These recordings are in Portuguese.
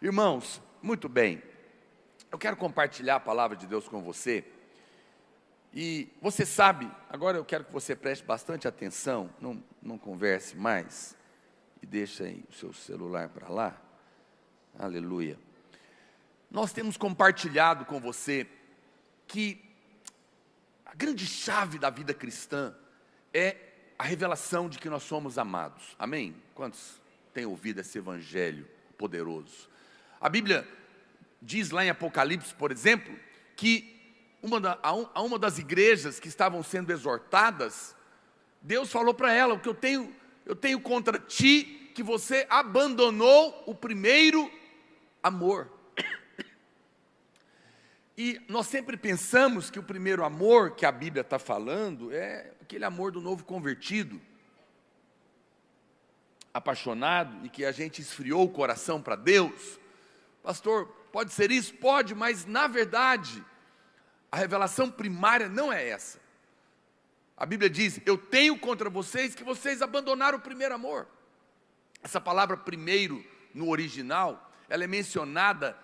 Irmãos, muito bem, eu quero compartilhar a palavra de Deus com você. E você sabe, agora eu quero que você preste bastante atenção, não converse mais, e deixa aí o seu celular para lá, aleluia. Nós temos compartilhado com você que a grande chave da vida cristã é a revelação de que nós somos amados, amém? Quantos têm ouvido esse evangelho poderoso? A Bíblia diz lá em Apocalipse, por exemplo, que uma das igrejas que estavam sendo exortadas, Deus falou para ela: o que eu tenho contra ti, que você abandonou o primeiro amor. E nós sempre pensamos que o primeiro amor que a Bíblia está falando é aquele amor do novo convertido, apaixonado, e que a gente esfriou o coração para Deus. Pastor, pode ser isso? Pode, mas na verdade, a revelação primária não é essa. A Bíblia diz: eu tenho contra vocês que vocês abandonaram o primeiro amor. Essa palavra primeiro, no original, ela é mencionada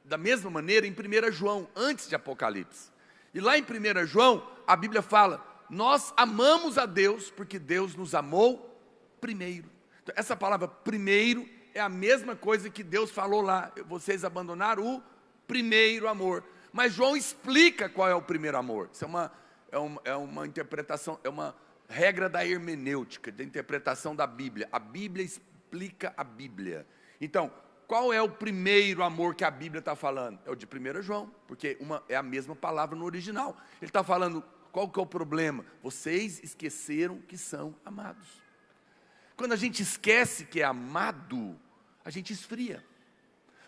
da mesma maneira em 1 João, antes de Apocalipse. E lá em 1 João, a Bíblia fala: nós amamos a Deus porque Deus nos amou primeiro. Então, essa palavra primeiro é a mesma coisa que Deus falou lá: vocês abandonaram o primeiro amor. Mas João explica qual é o primeiro amor. Isso é uma interpretação, é uma regra da hermenêutica, da interpretação da Bíblia. A Bíblia explica a Bíblia. Então, qual é o primeiro amor que a Bíblia está falando? É o de 1 João, porque é a mesma palavra no original. Ele está falando, qual que é o problema? Vocês esqueceram que são amados. Quando a gente esquece que é amado, a gente esfria.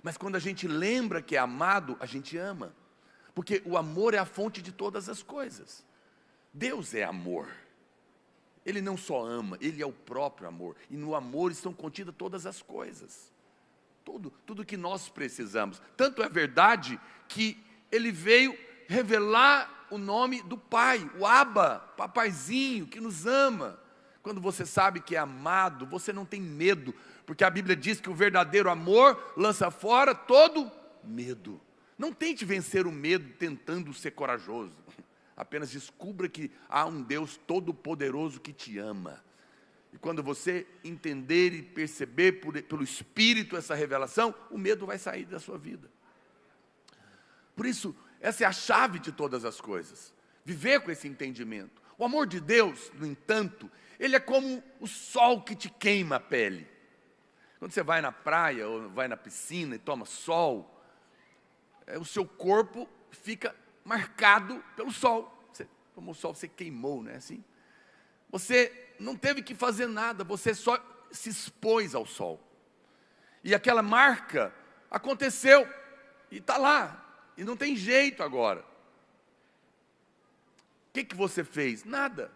Mas quando a gente lembra que é amado, a gente ama. Porque o amor é a fonte de todas as coisas. Deus é amor. Ele não só ama, Ele é o próprio amor. E no amor estão contidas todas as coisas. Tudo que nós precisamos. Tanto é verdade que Ele veio revelar o nome do Pai, o Abba, papaizinho que nos ama. Quando você sabe que é amado, você não tem medo, porque a Bíblia diz que o verdadeiro amor lança fora todo medo. Não tente vencer o medo tentando ser corajoso. Apenas descubra que há um Deus todo-poderoso que te ama. E quando você entender e perceber pelo Espírito essa revelação, o medo vai sair da sua vida. Por isso, essa é a chave de todas as coisas. Viver com esse entendimento. O amor de Deus, no entanto, ele é como o sol que te queima a pele. Quando você vai na praia ou vai na piscina e toma sol, o seu corpo fica marcado pelo sol. Você tomou sol, você queimou, não é assim? Você não teve que fazer nada, você só se expôs ao sol. E aquela marca aconteceu, e está lá, e não tem jeito agora. O que você fez? Nada.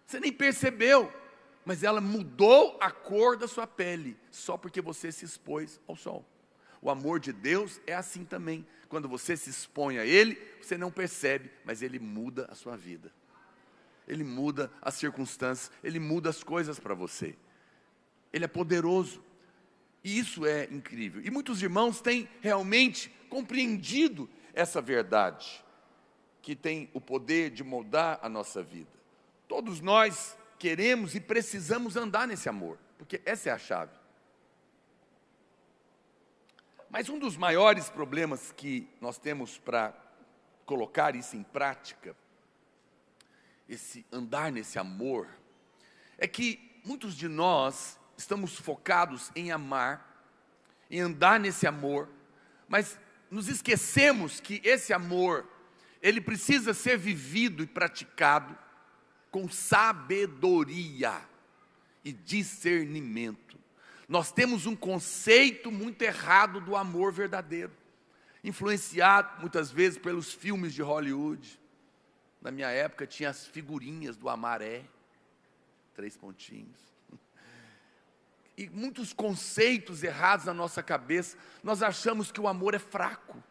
Você nem percebeu, mas ela mudou a cor da sua pele, só porque você se expôs ao sol. O amor de Deus é assim também. Quando você se expõe a Ele, você não percebe, mas Ele muda a sua vida. Ele muda as circunstâncias, Ele muda as coisas para você. Ele é poderoso. E isso é incrível. E muitos irmãos têm realmente compreendido essa verdade, que tem o poder de moldar a nossa vida. Todos nós queremos e precisamos andar nesse amor, porque essa é a chave. Mas um dos maiores problemas que nós temos para colocar isso em prática, esse andar nesse amor, é que muitos de nós estamos focados em amar, em andar nesse amor, mas nos esquecemos que esse amor, ele precisa ser vivido e praticado com sabedoria e discernimento. Nós temos um conceito muito errado do amor verdadeiro, influenciado muitas vezes pelos filmes de Hollywood. Na minha época tinha as figurinhas do Amaré, 3 pontinhos. E muitos conceitos errados na nossa cabeça. Nós achamos que o amor é fraco,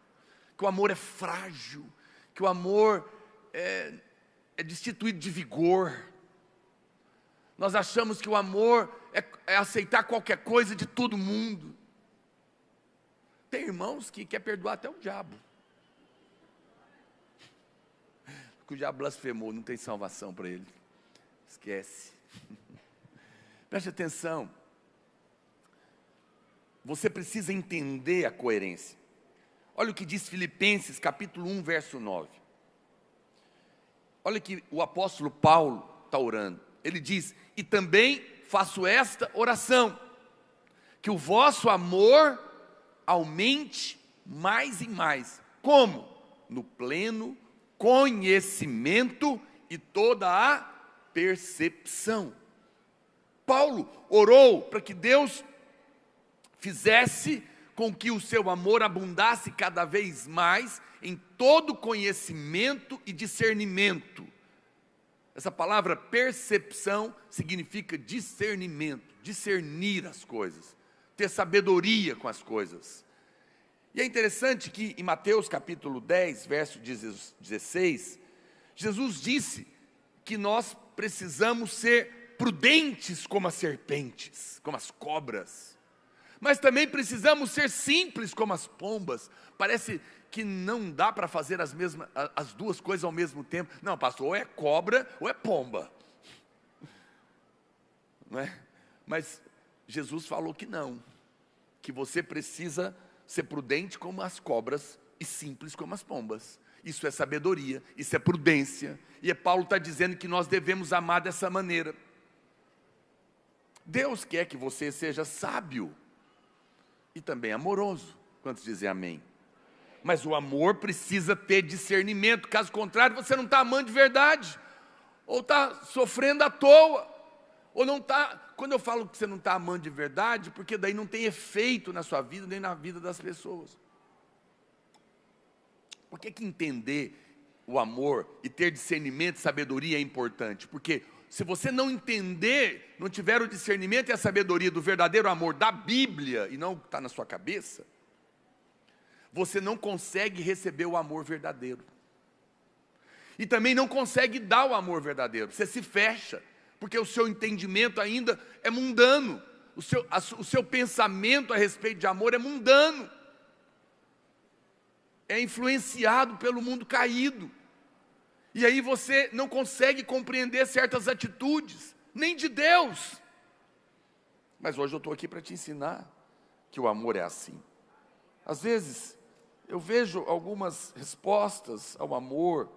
que o amor é frágil, que o amor é destituído de vigor. Nós achamos que o amor é aceitar qualquer coisa de todo mundo. Tem irmãos que quer perdoar até o diabo. Porque o diabo blasfemou, não tem salvação para ele. Esquece. Preste atenção. Você precisa entender a coerência. Olha o que diz Filipenses capítulo 1, verso 9. Olha que o apóstolo Paulo está orando. Ele diz: e também faço esta oração, que o vosso amor aumente mais e mais. Como? No pleno conhecimento e toda a percepção. Paulo orou para que Deus fizesse com que o seu amor abundasse cada vez mais em todo conhecimento e discernimento. Essa palavra percepção significa discernimento, discernir as coisas, ter sabedoria com as coisas. E é interessante que em Mateus capítulo 10, verso 16, Jesus disse que nós precisamos ser prudentes como as serpentes, como as cobras, mas também precisamos ser simples como as pombas. Parece que não dá para fazer as duas coisas ao mesmo tempo. Não, pastor, ou é cobra ou é pomba. Não é? Mas Jesus falou que não, que você precisa ser prudente como as cobras e simples como as pombas. Isso é sabedoria, isso é prudência. E Paulo está dizendo que nós devemos amar dessa maneira. Deus quer que você seja sábio e também amoroso. Quantos dizem amém? Mas o amor precisa ter discernimento, caso contrário você não está amando de verdade, ou está sofrendo à toa, ou não está. Quando eu falo que você não está amando de verdade, porque daí não tem efeito na sua vida, nem na vida das pessoas. Por que entender o amor e ter discernimento e sabedoria é importante? Porque se você não entender, não tiver o discernimento e a sabedoria do verdadeiro amor da Bíblia, e não está na sua cabeça, você não consegue receber o amor verdadeiro. E também não consegue dar o amor verdadeiro. Você se fecha, porque o seu entendimento ainda é mundano. O seu pensamento a respeito de amor é mundano. É influenciado pelo mundo caído. E aí você não consegue compreender certas atitudes, nem de Deus. Mas hoje eu estou aqui para te ensinar que o amor é assim. Às vezes, eu vejo algumas respostas ao amor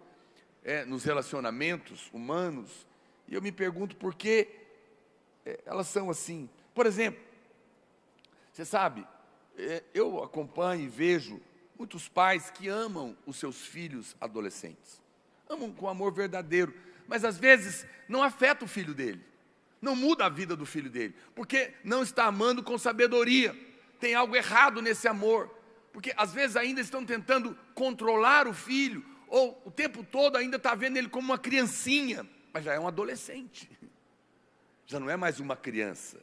nos relacionamentos humanos, e eu me pergunto por que elas são assim. Por exemplo, você sabe, eu acompanho e vejo muitos pais que amam os seus filhos adolescentes. Amam com amor verdadeiro, mas às vezes não afeta o filho dele, não muda a vida do filho dele, porque não está amando com sabedoria. Tem algo errado nesse amor, porque às vezes ainda estão tentando controlar o filho, ou o tempo todo ainda está vendo ele como uma criancinha, mas já é um adolescente, já não é mais uma criança.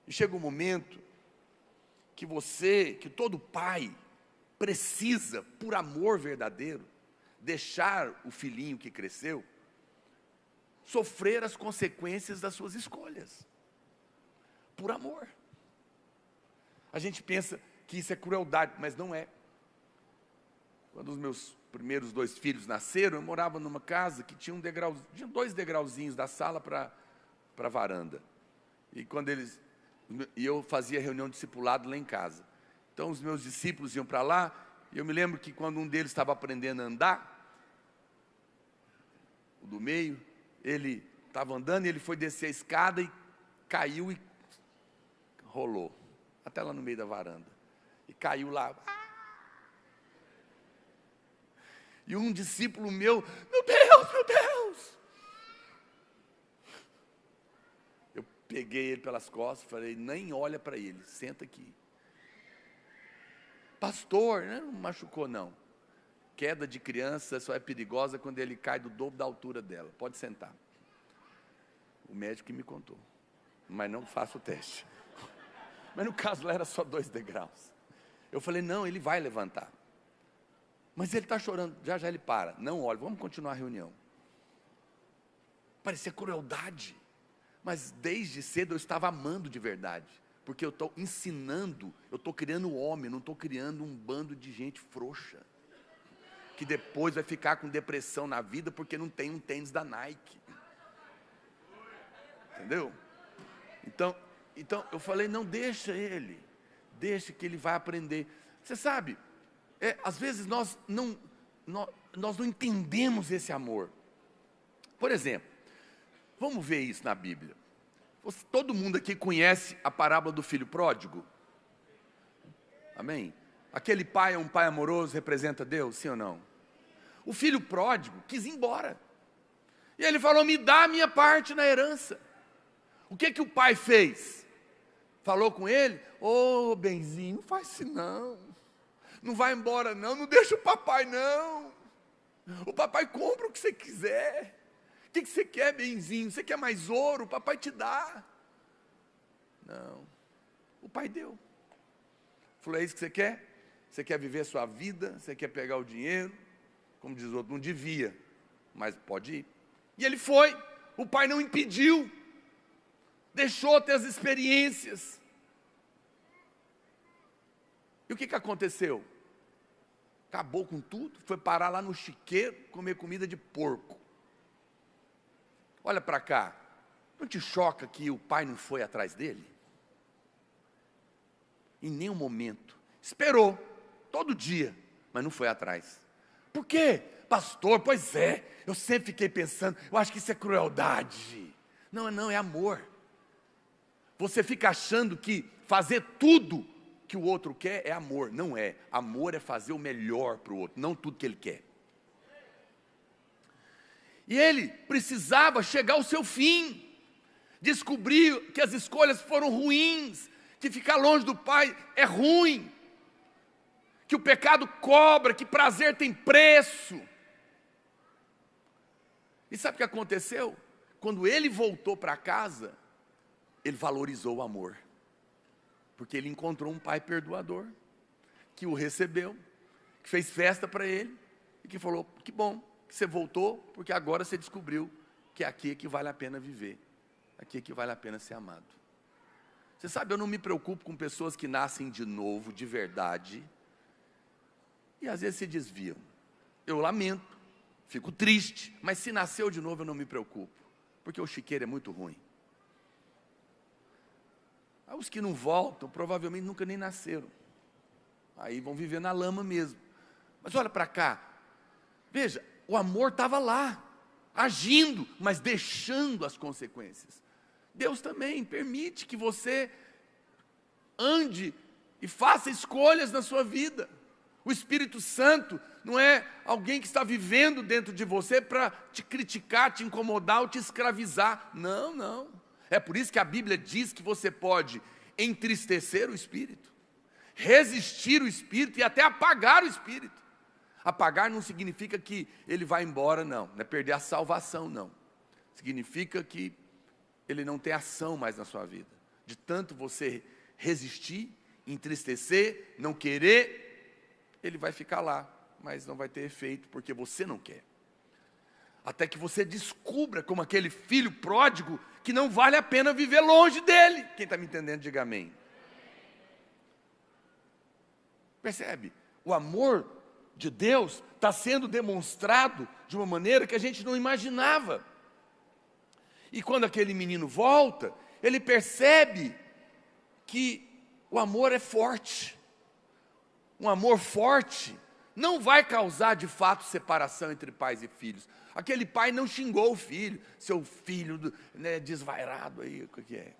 E chega um momento que todo pai precisa, por amor verdadeiro, deixar o filhinho que cresceu sofrer as consequências das suas escolhas, por amor. A gente pensa que isso é crueldade, mas não é. Quando os meus primeiros 2 filhos nasceram, eu morava numa casa que tinha tinha 2 degrauzinhos da sala para a varanda. E eu fazia reunião de discipulado lá em casa. Então os meus discípulos iam para lá, e eu me lembro que quando um deles estava aprendendo a andar, o do meio, ele estava andando e ele foi descer a escada e caiu e rolou, até lá no meio da varanda. E caiu lá. E um discípulo meu Deus, meu Deus! Eu peguei ele pelas costas e falei, nem olha para ele, senta aqui. Pastor, não machucou não. Queda de criança só é perigosa quando ele cai do dobro da altura dela. Pode sentar. O médico que me contou. Mas não faça o teste. Mas no caso lá era só 2 degraus. Eu falei, não, ele vai levantar. Mas ele está chorando, já ele para. Não, olha, vamos continuar a reunião. Parecia crueldade. Mas desde cedo eu estava amando de verdade. porque eu estou ensinando, eu estou criando homem, não estou criando um bando de gente frouxa, que depois vai ficar com depressão na vida porque não tem um tênis da Nike. Entendeu? Então eu falei, não, deixa que ele vai aprender. Você sabe, às vezes nós não entendemos esse amor. Por exemplo, vamos ver isso na Bíblia. Todo mundo aqui conhece a parábola do filho pródigo? Amém? Aquele pai é um pai amoroso, representa Deus, sim ou não? O filho pródigo quis ir embora. E ele falou, me dá a minha parte na herança. O que o pai fez? Falou com ele, ô benzinho, não faz isso não. Não vai embora não, não deixa o papai não. O papai compra o que você quiser. O que você quer, benzinho? Você quer mais ouro? O papai te dá. Não. O pai deu. Falou, é isso que você quer? Você quer viver a sua vida? Você quer pegar o dinheiro? Como diz o outro, não devia, mas pode ir. E ele foi. O pai não impediu. Deixou ter as experiências. E o que aconteceu? Acabou com tudo. Foi parar lá no chiqueiro, comer comida de porco. Olha para cá, não te choca que o pai não foi atrás dele? Em nenhum momento. Esperou, todo dia, mas não foi atrás. Por quê? Pastor, pois é, eu sempre fiquei pensando, eu acho que isso é crueldade. Não, é amor. Você fica achando que fazer tudo que o outro quer é amor. Não é. Amor é fazer o melhor para o outro, não tudo que ele quer. E ele precisava chegar ao seu fim, descobrir que as escolhas foram ruins, que ficar longe do pai é ruim, que o pecado cobra, que prazer tem preço. E sabe o que aconteceu? Quando ele voltou para casa, ele valorizou o amor, porque ele encontrou um pai perdoador, que o recebeu, que fez festa para ele, e que falou, que bom que você voltou, porque agora você descobriu que aqui é que vale a pena viver, aqui é que vale a pena ser amado. Você sabe, eu não me preocupo com pessoas que nascem de novo, de verdade, e às vezes se desviam. Eu lamento, fico triste, mas se nasceu de novo eu não me preocupo, porque o chiqueiro é muito ruim. Os que não voltam, provavelmente nunca nem nasceram, aí vão viver na lama mesmo. Mas olha para cá, veja, o amor estava lá, agindo, mas deixando as consequências. Deus também permite que você ande e faça escolhas na sua vida. O Espírito Santo não é alguém que está vivendo dentro de você para te criticar, te incomodar ou te escravizar. Não. É por isso que a Bíblia diz que você pode entristecer o Espírito, resistir o Espírito e até apagar o Espírito. Apagar não significa que ele vai embora, não é perder a salvação, não. Significa que ele não tem ação mais na sua vida. De tanto você resistir, entristecer, não querer, ele vai ficar lá, mas não vai ter efeito, porque você não quer. Até que você descubra, como aquele filho pródigo, que não vale a pena viver longe dele. Quem está me entendendo, diga amém. Percebe? O amor de Deus está sendo demonstrado de uma maneira que a gente não imaginava. E quando aquele menino volta, ele percebe que o amor é forte. Um amor forte não vai causar de fato separação entre pais e filhos. Aquele pai não xingou o filho, seu filho desvairado aí, o que é?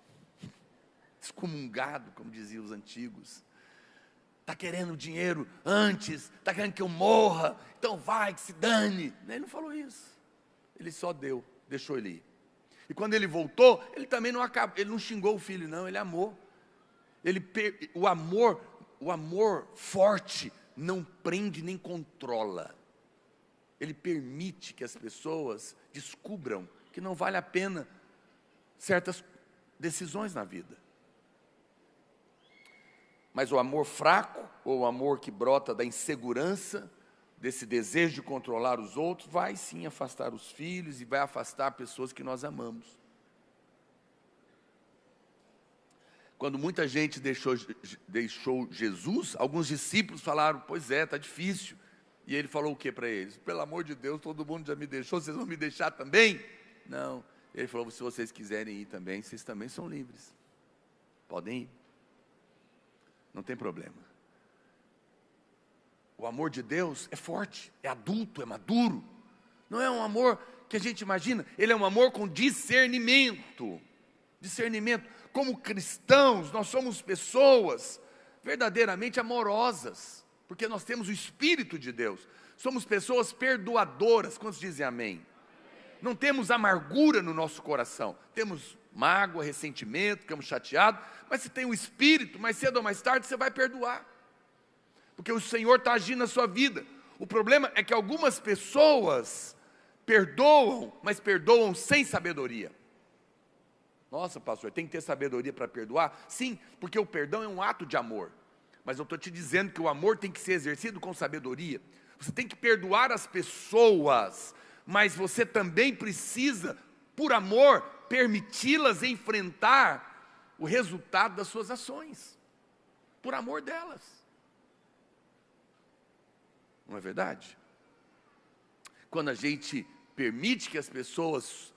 Excomungado, como diziam os antigos. Está querendo dinheiro antes, está querendo que eu morra, então vai, que se dane. Ele não falou isso, ele só deixou ele ir. E quando ele voltou, ele também ele não xingou o filho não, ele amou. O amor forte não prende nem controla. Ele permite que as pessoas descubram que não vale a pena certas decisões na vida. Mas o amor fraco, ou o amor que brota da insegurança, desse desejo de controlar os outros, vai sim afastar os filhos e vai afastar pessoas que nós amamos. quando muita gente deixou Jesus, alguns discípulos falaram, pois é, está difícil. E ele falou o que para eles? Pelo amor de Deus, todo mundo já me deixou, vocês vão me deixar também? Não. Ele falou, se vocês quiserem ir também, vocês também são livres. Podem ir. Não tem problema. O amor de Deus é forte, é adulto, é maduro. Não é um amor que a gente imagina, ele é um amor com discernimento. Discernimento. Como cristãos, nós somos pessoas verdadeiramente amorosas, porque nós temos o Espírito de Deus. Somos pessoas perdoadoras. Quantos dizem amém? Não temos amargura no nosso coração. Temos mágoa, ressentimento, ficamos chateados. Mas se tem o Espírito, mais cedo ou mais tarde você vai perdoar. Porque o Senhor está agindo na sua vida. O problema é que algumas pessoas perdoam, mas perdoam sem sabedoria. Nossa, pastor, tem que ter sabedoria para perdoar? Sim, porque o perdão é um ato de amor. Mas eu estou te dizendo que o amor tem que ser exercido com sabedoria. Você tem que perdoar as pessoas, mas você também precisa, por amor, permiti-las enfrentar o resultado das suas ações. Por amor delas. Não é verdade? Quando a gente permite que as pessoas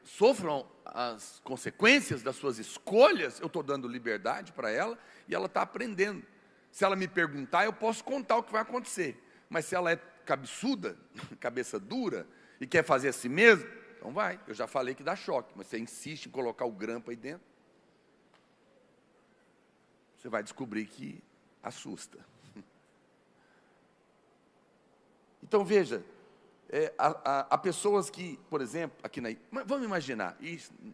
sofram as consequências das suas escolhas, eu estou dando liberdade para ela e ela está aprendendo. Se ela me perguntar, eu posso contar o que vai acontecer. Mas se ela é cabeçuda, cabeça dura, e quer fazer assim mesmo, então vai. Eu já falei que dá choque, mas você insiste em colocar o grampo aí dentro, você vai descobrir que assusta. Então veja, há pessoas que, por exemplo, aqui na... Vamos imaginar,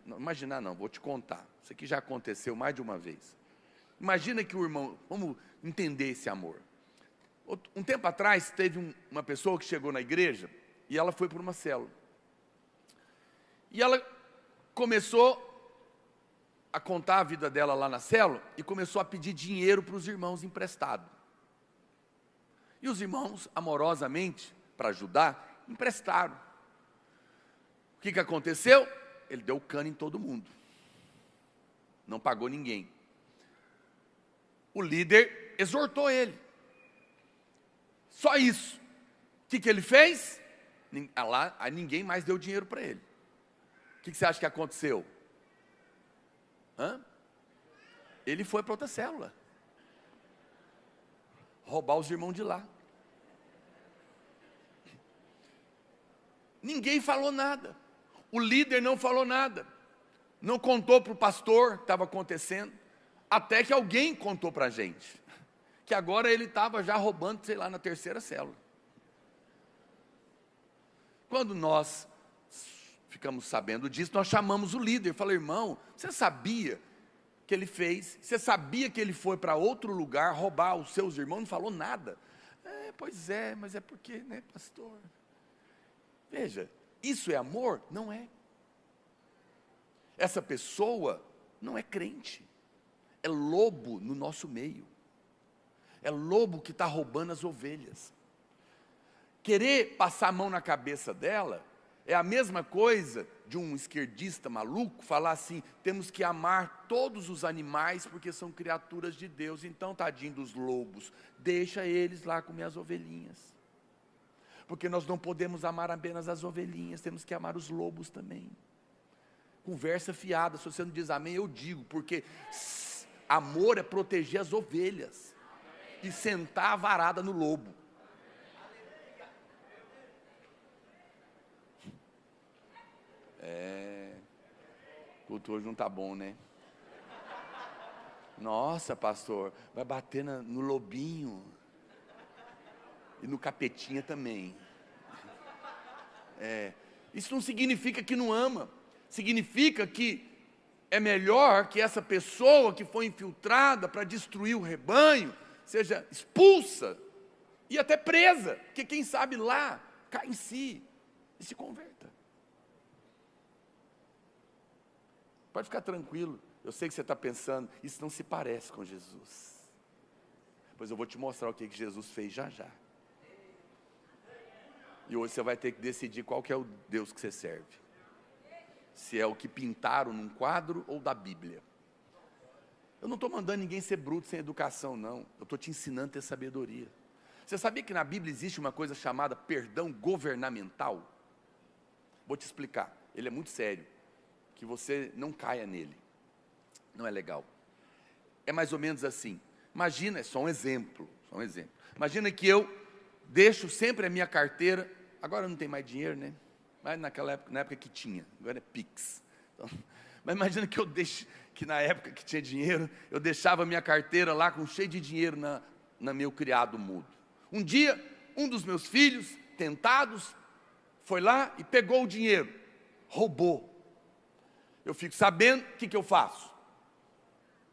imaginar não, vou te contar. Isso aqui já aconteceu mais de uma vez. Imagina que o irmão, vamos entender esse amor. Um tempo atrás, teve uma pessoa que chegou na igreja, e ela foi para uma célula. E ela começou a contar a vida dela lá na célula, e começou a pedir dinheiro para os irmãos emprestado. E os irmãos, amorosamente, para ajudar, emprestaram. O que aconteceu? Ele deu cano em todo mundo. Não pagou ninguém. O líder exortou ele. Só isso. O que ele fez? Aí ninguém mais deu dinheiro para ele. O que você acha que aconteceu? Ele foi para outra célula. Roubar os irmãos de lá. Ninguém falou nada. O líder não falou nada. Não contou para o pastor o que estava acontecendo. Até que alguém contou para a gente. Que agora ele estava já roubando, sei lá, na terceira célula. Quando nós ficamos sabendo disso, nós chamamos o líder. Falei, irmão, você sabia que ele fez? Você sabia que ele foi para outro lugar roubar os seus irmãos? Não falou nada. Pois é, mas é porque, né, pastor? Veja, isso é amor? Não é. Essa pessoa não é crente. É lobo no nosso meio. É lobo que está roubando as ovelhas. Querer passar a mão na cabeça dela é a mesma coisa de um esquerdista maluco falar assim, temos que amar todos os animais porque são criaturas de Deus. Então, tadinho dos lobos, deixa eles lá comer as ovelhinhas. Porque nós não podemos amar apenas as ovelhinhas, temos que amar os lobos também. Conversa fiada, se você não diz amém, eu digo, porque amor é proteger as ovelhas e sentar a varada no lobo. O culto hoje não está bom, né? Nossa, pastor, vai bater no lobinho e no capetinha também. Isso não significa que não ama. Significa que é melhor que essa pessoa que foi infiltrada para destruir o rebanho seja expulsa e até presa, porque quem sabe lá cai em si e se converta. Pode ficar tranquilo, eu sei que você está pensando, isso não se parece com Jesus. Pois eu vou te mostrar o que Jesus fez já já. E hoje você vai ter que decidir qual que é o Deus que você serve. Se é o que pintaram num quadro ou da Bíblia. Eu não estou mandando ninguém ser bruto sem educação, não. Eu estou te ensinando a ter sabedoria. Você sabia que na Bíblia existe uma coisa chamada perdão governamental? Vou te explicar. Ele é muito sério. Que você não caia nele. Não é legal. É mais ou menos assim. Imagina, é só um exemplo. Imagina que eu deixo sempre a minha carteira. Agora não tem mais dinheiro, né? Mas na época que tinha. Agora é Pix. Então, mas imagina que eu deixo, que na época que tinha dinheiro, eu deixava a minha carteira lá com cheio de dinheiro na meu criado mudo. Um dia, um dos meus filhos, tentados, foi lá e pegou o dinheiro, roubou. Eu fico sabendo, o que eu faço?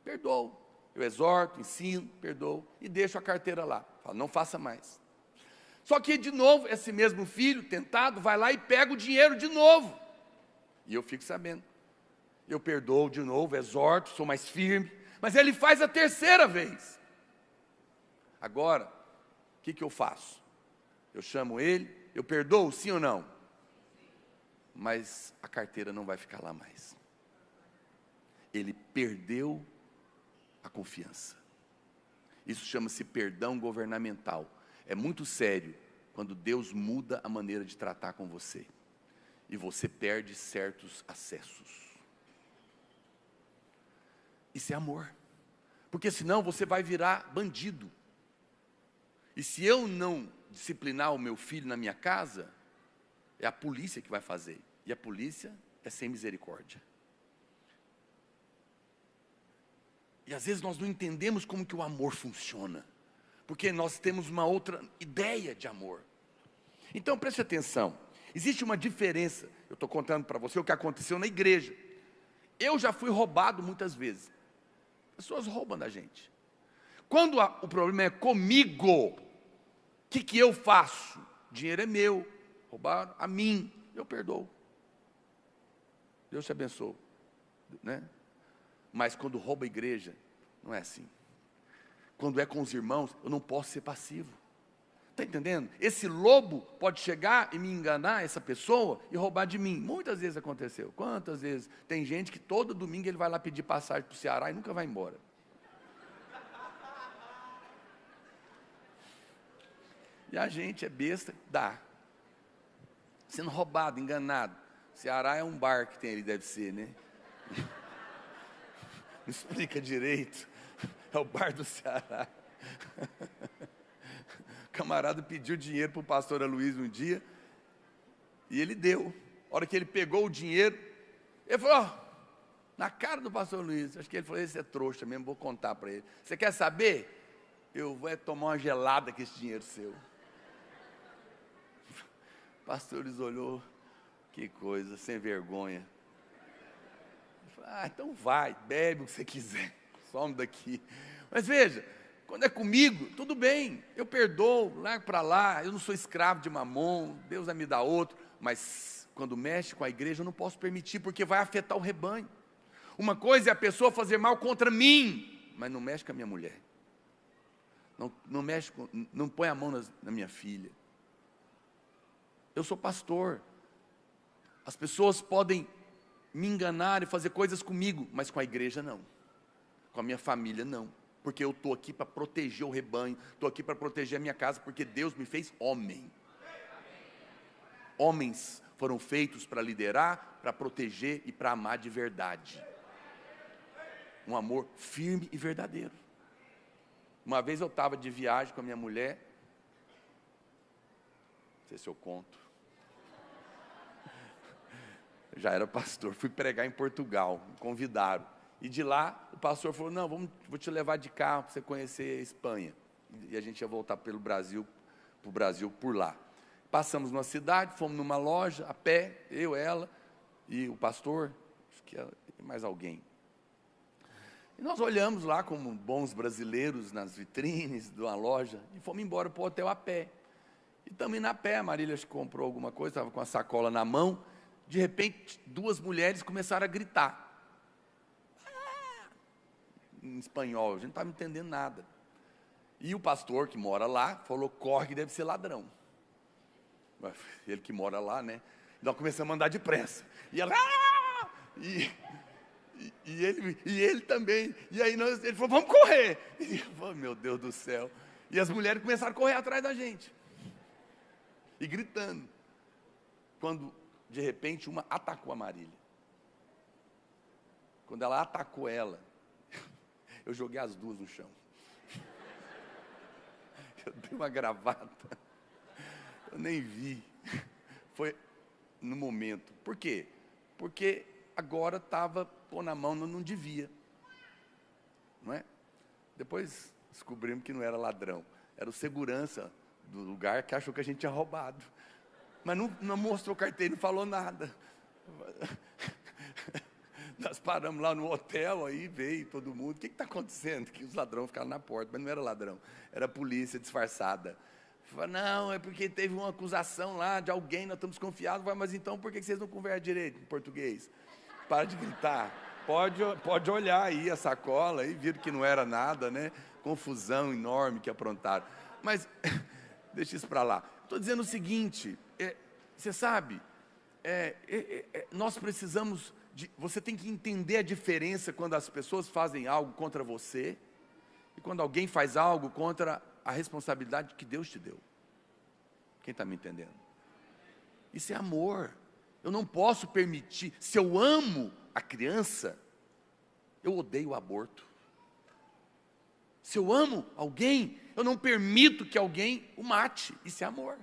Perdoo. Eu exorto, ensino, perdoo e deixo a carteira lá. Falo, não faça mais. Só que, de novo, esse mesmo filho, tentado, vai lá e pega o dinheiro de novo. E eu fico sabendo. Eu perdoo de novo, exorto, sou mais firme. Mas ele faz a terceira vez. Agora, o que eu faço? Eu chamo ele, eu perdoo, sim ou não? Mas a carteira não vai ficar lá mais. Ele perdeu a confiança. Isso chama-se perdão governamental. É muito sério quando Deus muda a maneira de tratar com você. E você perde certos acessos. Isso é amor. Porque senão você vai virar bandido. E se eu não disciplinar o meu filho na minha casa, é a polícia que vai fazer. E a polícia é sem misericórdia. E às vezes nós não entendemos como que o amor funciona. Porque nós temos uma outra ideia de amor. Então preste atenção. Existe uma diferença. Eu estou contando para você o que aconteceu na igreja. Eu já fui roubado muitas vezes. Pessoas roubam da gente. Quando o problema é comigo, o que eu faço? O dinheiro é meu, roubaram a mim, eu perdoo. Deus te abençoe, né? Mas quando rouba a igreja, não é assim. Quando é com os irmãos, eu não posso ser passivo. Está entendendo? Esse lobo pode chegar e me enganar, essa pessoa, e roubar de mim. Muitas vezes aconteceu. Quantas vezes? Tem gente que todo domingo ele vai lá pedir passagem para o Ceará e nunca vai embora. E a gente é besta, dá. Sendo roubado, enganado. Ceará é um bar que tem ali, deve ser, né? Não explica direito. É o bar do Ceará. O camarada pediu dinheiro para o pastor Aloysio um dia, e ele deu. A hora que ele pegou o dinheiro, ele falou, na cara do pastor Aloysio, acho que ele falou, esse é trouxa mesmo, vou contar para ele. Você quer saber? Eu vou tomar uma gelada com esse dinheiro seu. O pastor Aloysio olhou, que coisa, sem vergonha. Ele falou, então vai, bebe o que você quiser, some daqui. Mas veja, quando é comigo, tudo bem, eu perdoo, largo para lá, eu não sou escravo de mamon, Deus vai me dar outro, mas quando mexe com a igreja eu não posso permitir, porque vai afetar o rebanho. Uma coisa é a pessoa fazer mal contra mim, mas não mexe com a minha mulher, não mexe não põe a mão na minha filha. Eu sou pastor, as pessoas podem me enganar e fazer coisas comigo, mas com a igreja não, com a minha família não. Porque eu estou aqui para proteger o rebanho, estou aqui para proteger a minha casa, porque Deus me fez homem. Homens foram feitos para liderar, para proteger e para amar de verdade. Um amor firme e verdadeiro. Uma vez eu estava de viagem com a minha mulher, não sei se eu conto. Eu já era pastor, fui pregar em Portugal, me convidaram. E de lá, o pastor falou, não, vou te levar de carro para você conhecer a Espanha. E a gente ia voltar para o Brasil por lá. Passamos numa cidade, fomos numa loja, a pé, eu, ela e o pastor, acho que mais alguém. E nós olhamos lá como bons brasileiros nas vitrines de uma loja e fomos embora para o hotel a pé. E estamos indo a pé, a Marília comprou alguma coisa, estava com a sacola na mão. De repente, duas mulheres começaram a gritar. Em espanhol, a gente não estava entendendo nada. E o pastor que mora lá falou, corre que deve ser ladrão. Ele que mora lá, né? Nós começamos a andar depressa. E ela... E ele também. E aí ele falou, vamos correr. E eu falei, meu Deus do céu. E as mulheres começaram a correr atrás da gente. E gritando. Quando, de repente, uma atacou a Marília. Quando ela atacou ela, eu joguei as duas no chão. Eu dei uma gravata. Eu nem vi. Foi no momento. Por quê? Porque agora estava pôr na mão, não devia. Não é? Depois descobrimos que não era ladrão. Era o segurança do lugar que achou que a gente tinha roubado. Mas não mostrou carteira, não falou nada. Nós paramos lá no hotel, aí veio todo mundo. O que está acontecendo? Que os ladrões ficaram na porta, mas não era ladrão. Era a polícia disfarçada. Falei, não, é porque teve uma acusação lá de alguém, nós estamos desconfiados. Falei, mas então por que vocês não conversam direito em português? Para de gritar. Pode olhar aí a sacola, aí viram que não era nada, né? Confusão enorme que aprontaram. Mas, deixa isso para lá. Estou dizendo o seguinte, você sabe, nós precisamos, você tem que entender a diferença quando as pessoas fazem algo contra você e quando alguém faz algo contra a responsabilidade que Deus te deu. Quem está me entendendo? Isso é amor. Eu não posso permitir, se eu amo a criança, eu odeio o aborto. Se eu amo alguém, eu não permito que alguém o mate. Isso é amor.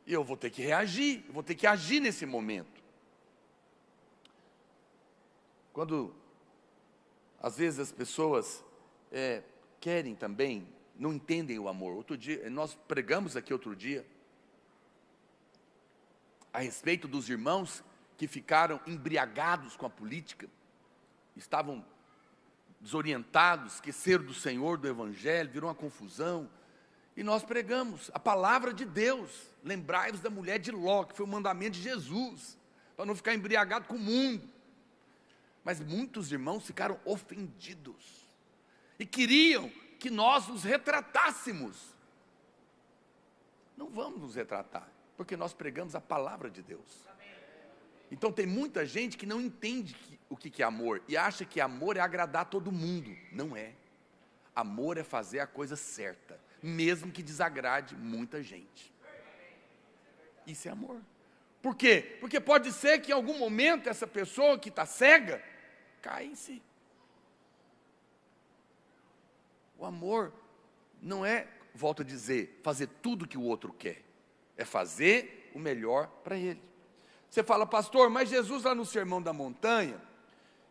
E eu vou ter que reagir, eu vou ter que agir nesse momento. Quando, às vezes, as pessoas querem também, não entendem o amor. Outro dia, nós pregamos aqui outro dia, a respeito dos irmãos que ficaram embriagados com a política, estavam desorientados, esqueceram do Senhor, do Evangelho, virou uma confusão. E nós pregamos a palavra de Deus. Lembrai-vos da mulher de Ló, que foi o mandamento de Jesus, para não ficar embriagado com o mundo. Mas muitos irmãos ficaram ofendidos e queriam que nós nos retratássemos. Não vamos nos retratar, porque nós pregamos a palavra de Deus. Então tem muita gente que não entende o que é amor e acha que amor é agradar todo mundo. Não é. Amor é fazer a coisa certa, mesmo que desagrade muita gente. Isso é amor. Por quê? Porque pode ser que em algum momento essa pessoa que está cega caia em si. O amor não é, volto a dizer, fazer tudo que o outro quer. É fazer o melhor para ele. Você fala, pastor, mas Jesus lá no Sermão da Montanha,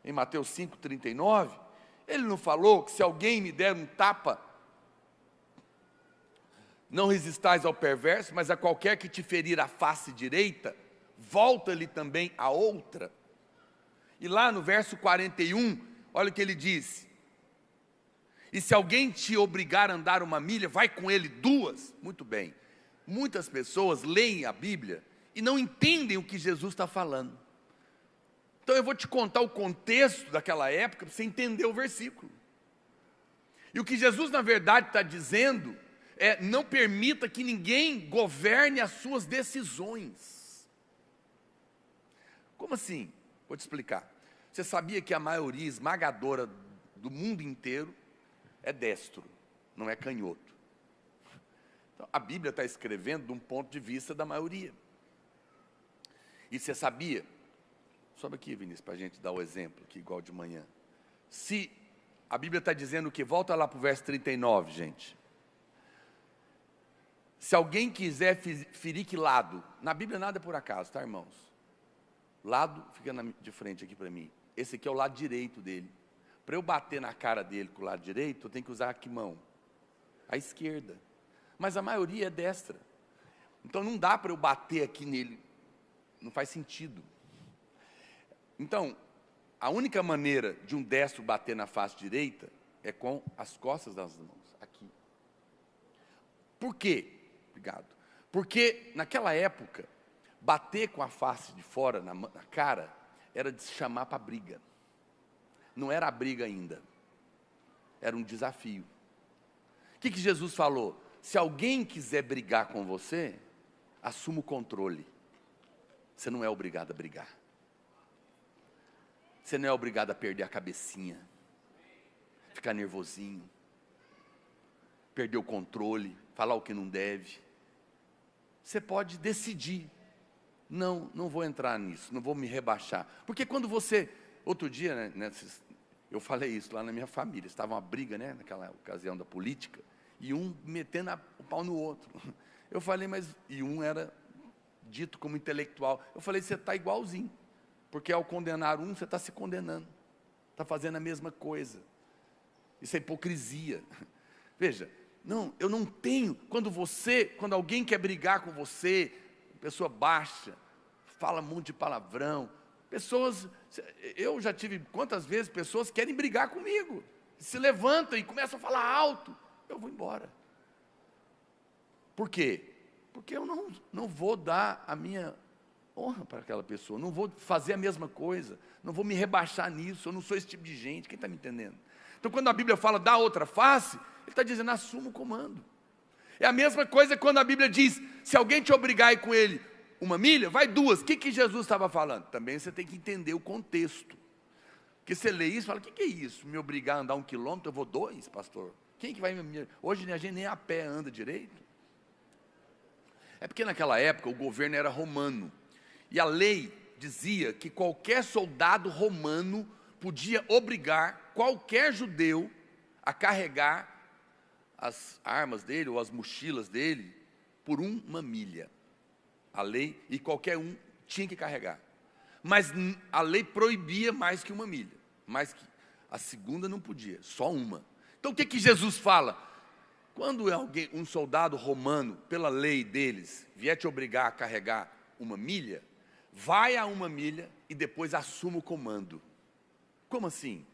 em Mateus 5,39, ele não falou que se alguém me der um tapa, não resistais ao perverso, mas a qualquer que te ferir a face direita, volta-lhe também a outra. E lá no verso 41, olha o que ele diz. E se alguém te obrigar a andar uma milha, vai com ele 2. Muito bem. Muitas pessoas leem a Bíblia e não entendem o que Jesus está falando. Então eu vou te contar o contexto daquela época para você entender o versículo. E o que Jesus na verdade está dizendo é: não permita que ninguém governe as suas decisões. Como assim? Vou te explicar. Você sabia que a maioria esmagadora do mundo inteiro é destro, não é canhoto. Então, a Bíblia está escrevendo de um ponto de vista da maioria. E você sabia? Sobe aqui, Vinícius, para a gente dar o exemplo, aqui igual de manhã. Se a Bíblia está dizendo que, volta lá para o verso 39, gente. Se alguém quiser ferir que lado, na Bíblia nada é por acaso, tá, irmãos? Lado, fica de frente aqui para mim. Esse aqui é o lado direito dele. Para eu bater na cara dele com o lado direito, eu tenho que usar que mão? A esquerda. Mas a maioria é destra. Então não dá para eu bater aqui nele. Não faz sentido. Então, a única maneira de um destro bater na face direita é com as costas das mãos, aqui. Por quê? Obrigado. Porque naquela época, bater com a face de fora na cara era de se chamar para briga. Não era a briga ainda. Era um desafio. O que Jesus falou? Se alguém quiser brigar com você, assuma o controle. Você não é obrigado a brigar. Você não é obrigado a perder a cabecinha, ficar nervosinho, perder o controle, falar o que não deve. Você pode decidir, não vou entrar nisso, não vou me rebaixar. Porque quando você, outro dia, né, eu falei isso lá na minha família, estava uma briga, né, naquela ocasião da política, e um metendo o pau no outro. Eu falei, e um era dito como intelectual. Eu falei, você está igualzinho, porque ao condenar um, você está se condenando, está fazendo a mesma coisa. Isso é hipocrisia. Veja, eu não tenho, quando alguém quer brigar com você, pessoa baixa, fala um monte de palavrão, eu já tive quantas vezes pessoas querem brigar comigo, se levantam e começam a falar alto, eu vou embora. Por quê? Porque eu não vou dar a minha honra para aquela pessoa, não vou fazer a mesma coisa, não vou me rebaixar nisso, eu não sou esse tipo de gente, quem está me entendendo? Então quando a Bíblia fala da outra face, ele está dizendo, assuma o comando. É a mesma coisa quando a Bíblia diz, se alguém te obrigar a ir com ele 1 milha, vai 2. O que Jesus estava falando? Também você tem que entender o contexto. Porque você lê isso e fala, o que é isso? Me obrigar a andar 1 quilômetro, eu vou 2, pastor? Quem que vai me... Hoje a gente nem a pé anda direito. É porque naquela época o governo era romano. E a lei dizia que qualquer soldado romano podia obrigar qualquer judeu a carregar as armas dele ou as mochilas dele por 1 milha. A lei, e qualquer um tinha que carregar. Mas a lei proibia mais que 1 milha. Mais que a segunda não podia, só 1. Então o que Jesus fala? Quando um soldado romano, pela lei deles, vier te obrigar a carregar 1 milha, vai a 1 milha e depois assuma o comando. Como assim?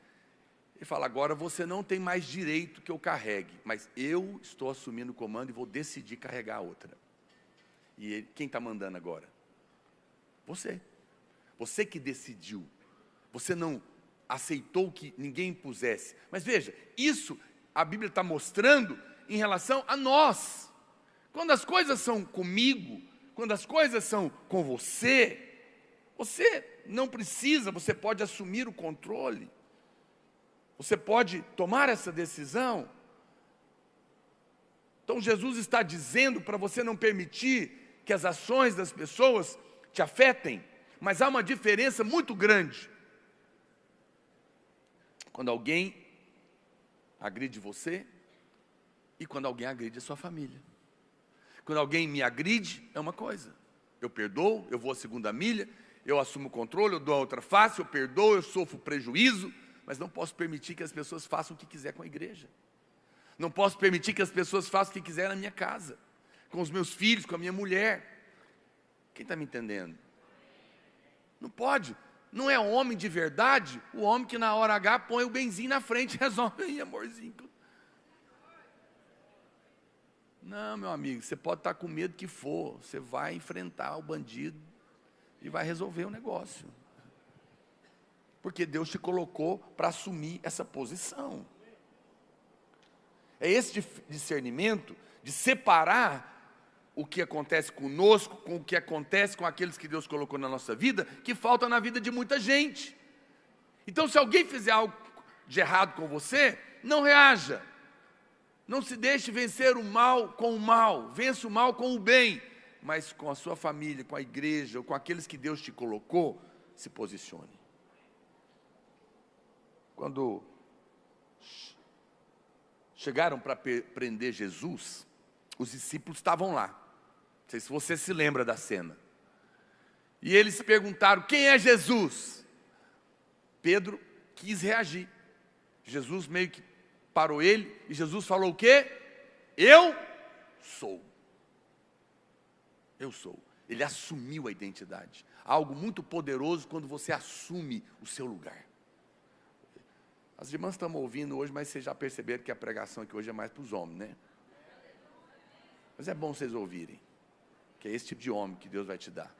Ele fala, agora você não tem mais direito que eu carregue, mas eu estou assumindo o comando e vou decidir carregar a outra. E quem está mandando agora? Você. Você que decidiu. Você não aceitou que ninguém impusesse. Mas veja, isso a Bíblia está mostrando em relação a nós. Quando as coisas são comigo, quando as coisas são com você, você não precisa, você pode assumir o controle. Você pode tomar essa decisão. Então Jesus está dizendo para você não permitir que as ações das pessoas te afetem, mas há uma diferença muito grande. Quando alguém agride você e quando alguém agride a sua família. Quando alguém me agride, é uma coisa. Eu perdoo, eu vou a 2ª milha, eu assumo o controle, eu dou a outra face, eu perdoo, eu sofro prejuízo, mas não posso permitir que as pessoas façam o que quiser com a igreja. Não posso permitir que as pessoas façam o que quiser na minha casa, com os meus filhos, com a minha mulher. Quem está me entendendo? Não pode. Não é homem de verdade o homem que na hora H põe o benzinho na frente e resolve aí, amorzinho. Não, meu amigo, você pode estar com medo que for, você vai enfrentar o bandido e vai resolver o negócio. Porque Deus te colocou para assumir essa posição. É esse discernimento de separar o que acontece conosco, com o que acontece com aqueles que Deus colocou na nossa vida, que falta na vida de muita gente. Então, se alguém fizer algo de errado com você, não reaja. Não se deixe vencer o mal com o mal, vença o mal com o bem. Mas com a sua família, com a igreja, ou com aqueles que Deus te colocou, se posicione. Quando chegaram para prender Jesus, os discípulos estavam lá. Não sei se você se lembra da cena. E eles perguntaram, quem é Jesus? Pedro quis reagir. Jesus meio que parou ele, e Jesus falou o quê? Eu sou. Eu sou. Ele assumiu a identidade. Algo muito poderoso quando você assume o seu lugar. As irmãs estão ouvindo hoje, mas vocês já perceberam que a pregação aqui hoje é mais para os homens, né? Mas é bom vocês ouvirem, que é esse tipo de homem que Deus vai te dar.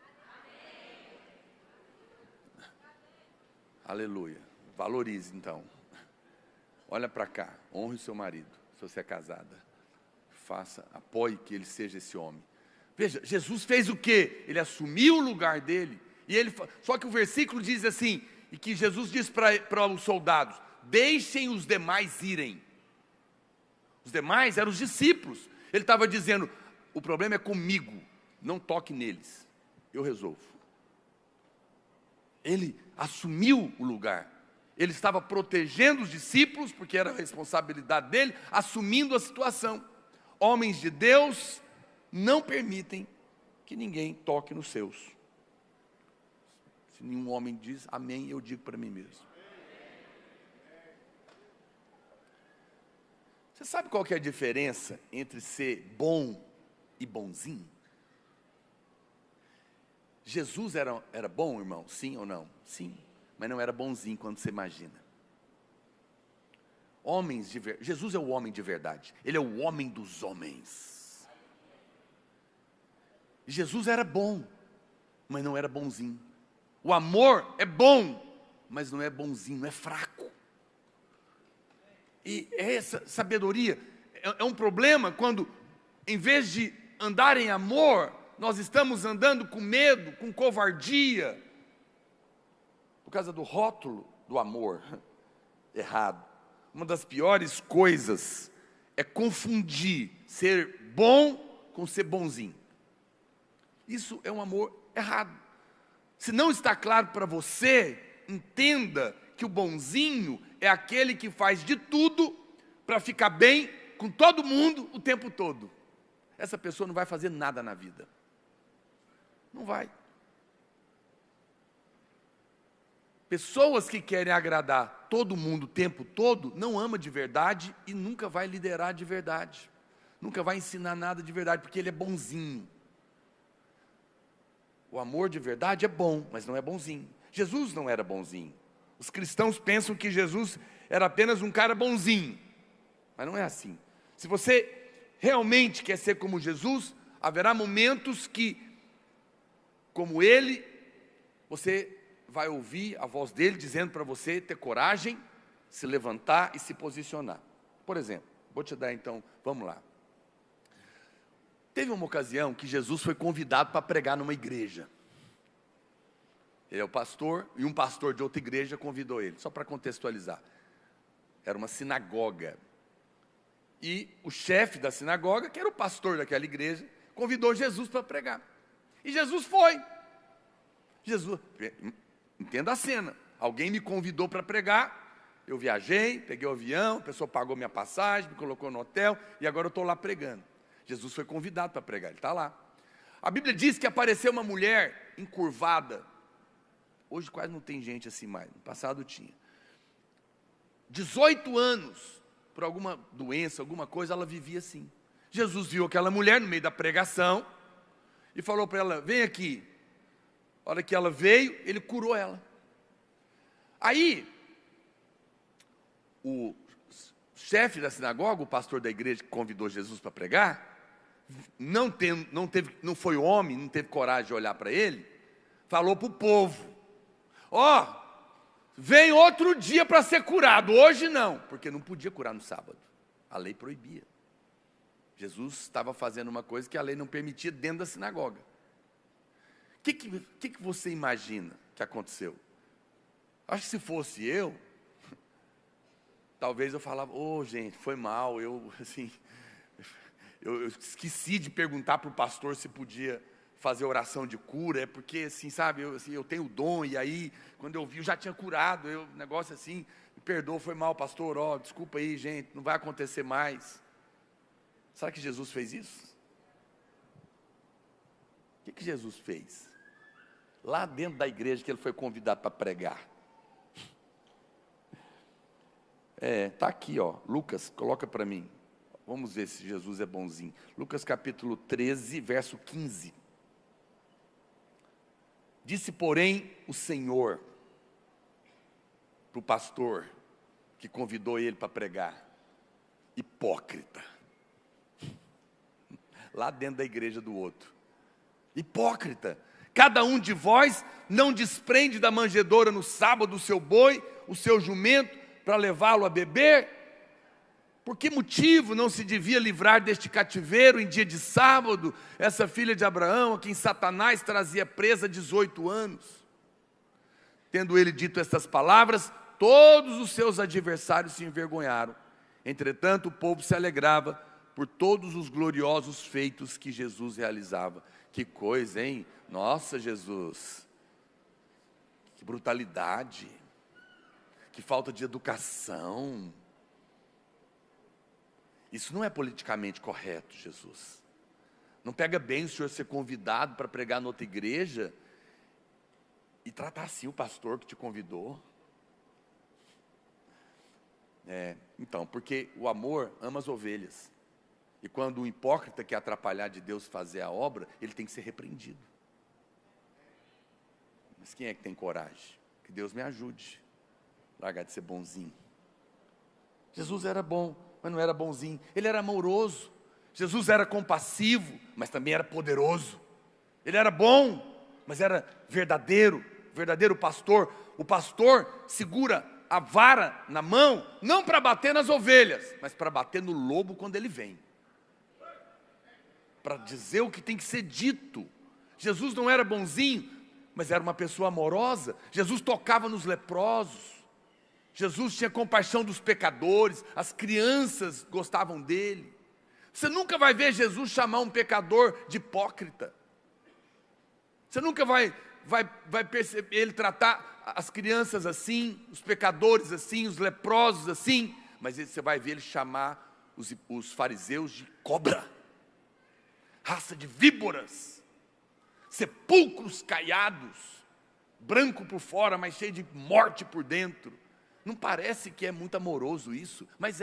Aleluia. Valorize então. Olha para cá, honre o seu marido, se você é casada. Apoie que ele seja esse homem. Veja, Jesus fez o quê? Ele assumiu o lugar dele. Só que o versículo diz assim, e que Jesus diz para os soldados: deixem os demais irem. Os demais eram os discípulos. Ele estava dizendo: o problema é comigo, não toque neles, eu resolvo. Ele assumiu o lugar. Ele estava protegendo os discípulos, porque era a responsabilidade dele, assumindo a situação. Homens de Deus não permitem que ninguém toque nos seus. Se nenhum homem diz amém, eu digo para mim mesmo. Você sabe qual que é a diferença entre ser bom e bonzinho? Jesus era bom, irmão? Sim ou não? Sim, mas não era bonzinho quando você imagina. Jesus é o homem de verdade. Ele é o homem dos homens. Jesus era bom, mas não era bonzinho. O amor é bom, mas não é bonzinho, é fraco. E essa sabedoria é um problema quando, em vez de andar em amor, nós estamos andando com medo, com covardia, por causa do rótulo do amor errado. Uma das piores coisas é confundir ser bom com ser bonzinho. Isso é um amor errado. Se não está claro para você, entenda que o bonzinho é aquele que faz de tudo para ficar bem com todo mundo o tempo todo. Essa pessoa não vai fazer nada na vida. Não vai. Pessoas que querem agradar todo mundo o tempo todo, não ama de verdade e nunca vai liderar de verdade. Nunca vai ensinar nada de verdade, porque ele é bonzinho. O amor de verdade é bom, mas não é bonzinho. Jesus não era bonzinho. Os cristãos pensam que Jesus era apenas um cara bonzinho, mas não é assim. Se você realmente quer ser como Jesus, haverá momentos que, como ele, você vai ouvir a voz dele dizendo para você ter coragem, se levantar e se posicionar. Por exemplo, vou te dar então, vamos lá. Teve uma ocasião que Jesus foi convidado para pregar numa igreja. Ele é o pastor, e um pastor de outra igreja convidou ele, só para contextualizar. Era uma sinagoga. E o chefe da sinagoga, que era o pastor daquela igreja, convidou Jesus para pregar. E Jesus foi. Jesus, entenda a cena. Alguém me convidou para pregar, eu viajei, peguei o avião, a pessoa pagou minha passagem, me colocou no hotel, e agora eu estou lá pregando. Jesus foi convidado para pregar, ele está lá. A Bíblia diz que apareceu uma mulher encurvada. Hoje quase não tem gente assim mais, no passado tinha. 18 anos, por alguma doença, alguma coisa, ela vivia assim. Jesus viu aquela mulher no meio da pregação e falou para ela: vem aqui. A hora que ela veio, ele curou ela. Aí, o chefe da sinagoga, o pastor da igreja que convidou Jesus para pregar, não foi homem, não teve coragem de olhar para ele, falou para o povo: ó, vem outro dia para ser curado, hoje não, porque não podia curar no sábado, a lei proibia. Jesus estava fazendo uma coisa que a lei não permitia dentro da sinagoga. O que você imagina que aconteceu? Acho que se fosse eu, talvez eu falava: gente, foi mal, eu esqueci de perguntar para o pastor se podia fazer oração de cura, é porque, assim, sabe, eu tenho o dom, e aí, quando eu vi, eu já tinha curado, negócio assim, me perdoa, foi mal, pastor, desculpa aí, gente, não vai acontecer mais. Será que Jesus fez isso? O que Jesus fez? Lá dentro da igreja que ele foi convidado para pregar. Está aqui, Lucas, coloca para mim. Vamos ver se Jesus é bonzinho. Lucas capítulo 13, verso 15. Disse, porém, o Senhor para o pastor que convidou ele para pregar: hipócrita. Lá dentro da igreja do outro. Hipócrita. Cada um de vós não desprende da manjedoura no sábado o seu boi, o seu jumento, para levá-lo a beber? Por que motivo não se devia livrar deste cativeiro em dia de sábado, essa filha de Abraão, a quem Satanás trazia presa há 18 anos? Tendo ele dito estas palavras, todos os seus adversários se envergonharam. Entretanto, o povo se alegrava por todos os gloriosos feitos que Jesus realizava. Que coisa, hein? Nossa, Jesus, que brutalidade, que falta de educação. Isso não é politicamente correto, Jesus. Não pega bem o senhor ser convidado para pregar em outra igreja e tratar assim o pastor que te convidou. Então, porque o amor ama as ovelhas. E quando o hipócrita quer atrapalhar de Deus fazer a obra, ele tem que ser repreendido. Mas quem é que tem coragem? Que Deus me ajude. Largar de ser bonzinho. Jesus era bom, mas não era bonzinho. Ele era amoroso. Jesus era compassivo, mas também era poderoso. Ele era bom, mas era verdadeiro pastor. O pastor segura a vara na mão, não para bater nas ovelhas, mas para bater no lobo quando ele vem. Para dizer o que tem que ser dito. Jesus não era bonzinho, mas era uma pessoa amorosa. Jesus tocava nos leprosos. Jesus tinha compaixão dos pecadores. As crianças gostavam dele. Você nunca vai ver Jesus chamar um pecador de hipócrita. Você nunca vai perceber ele tratar as crianças assim, os pecadores assim, os leprosos assim. Mas você vai ver ele chamar os fariseus de cobra. Raça de víboras, sepulcros caiados, branco por fora, mas cheio de morte por dentro. Não parece que é muito amoroso isso, mas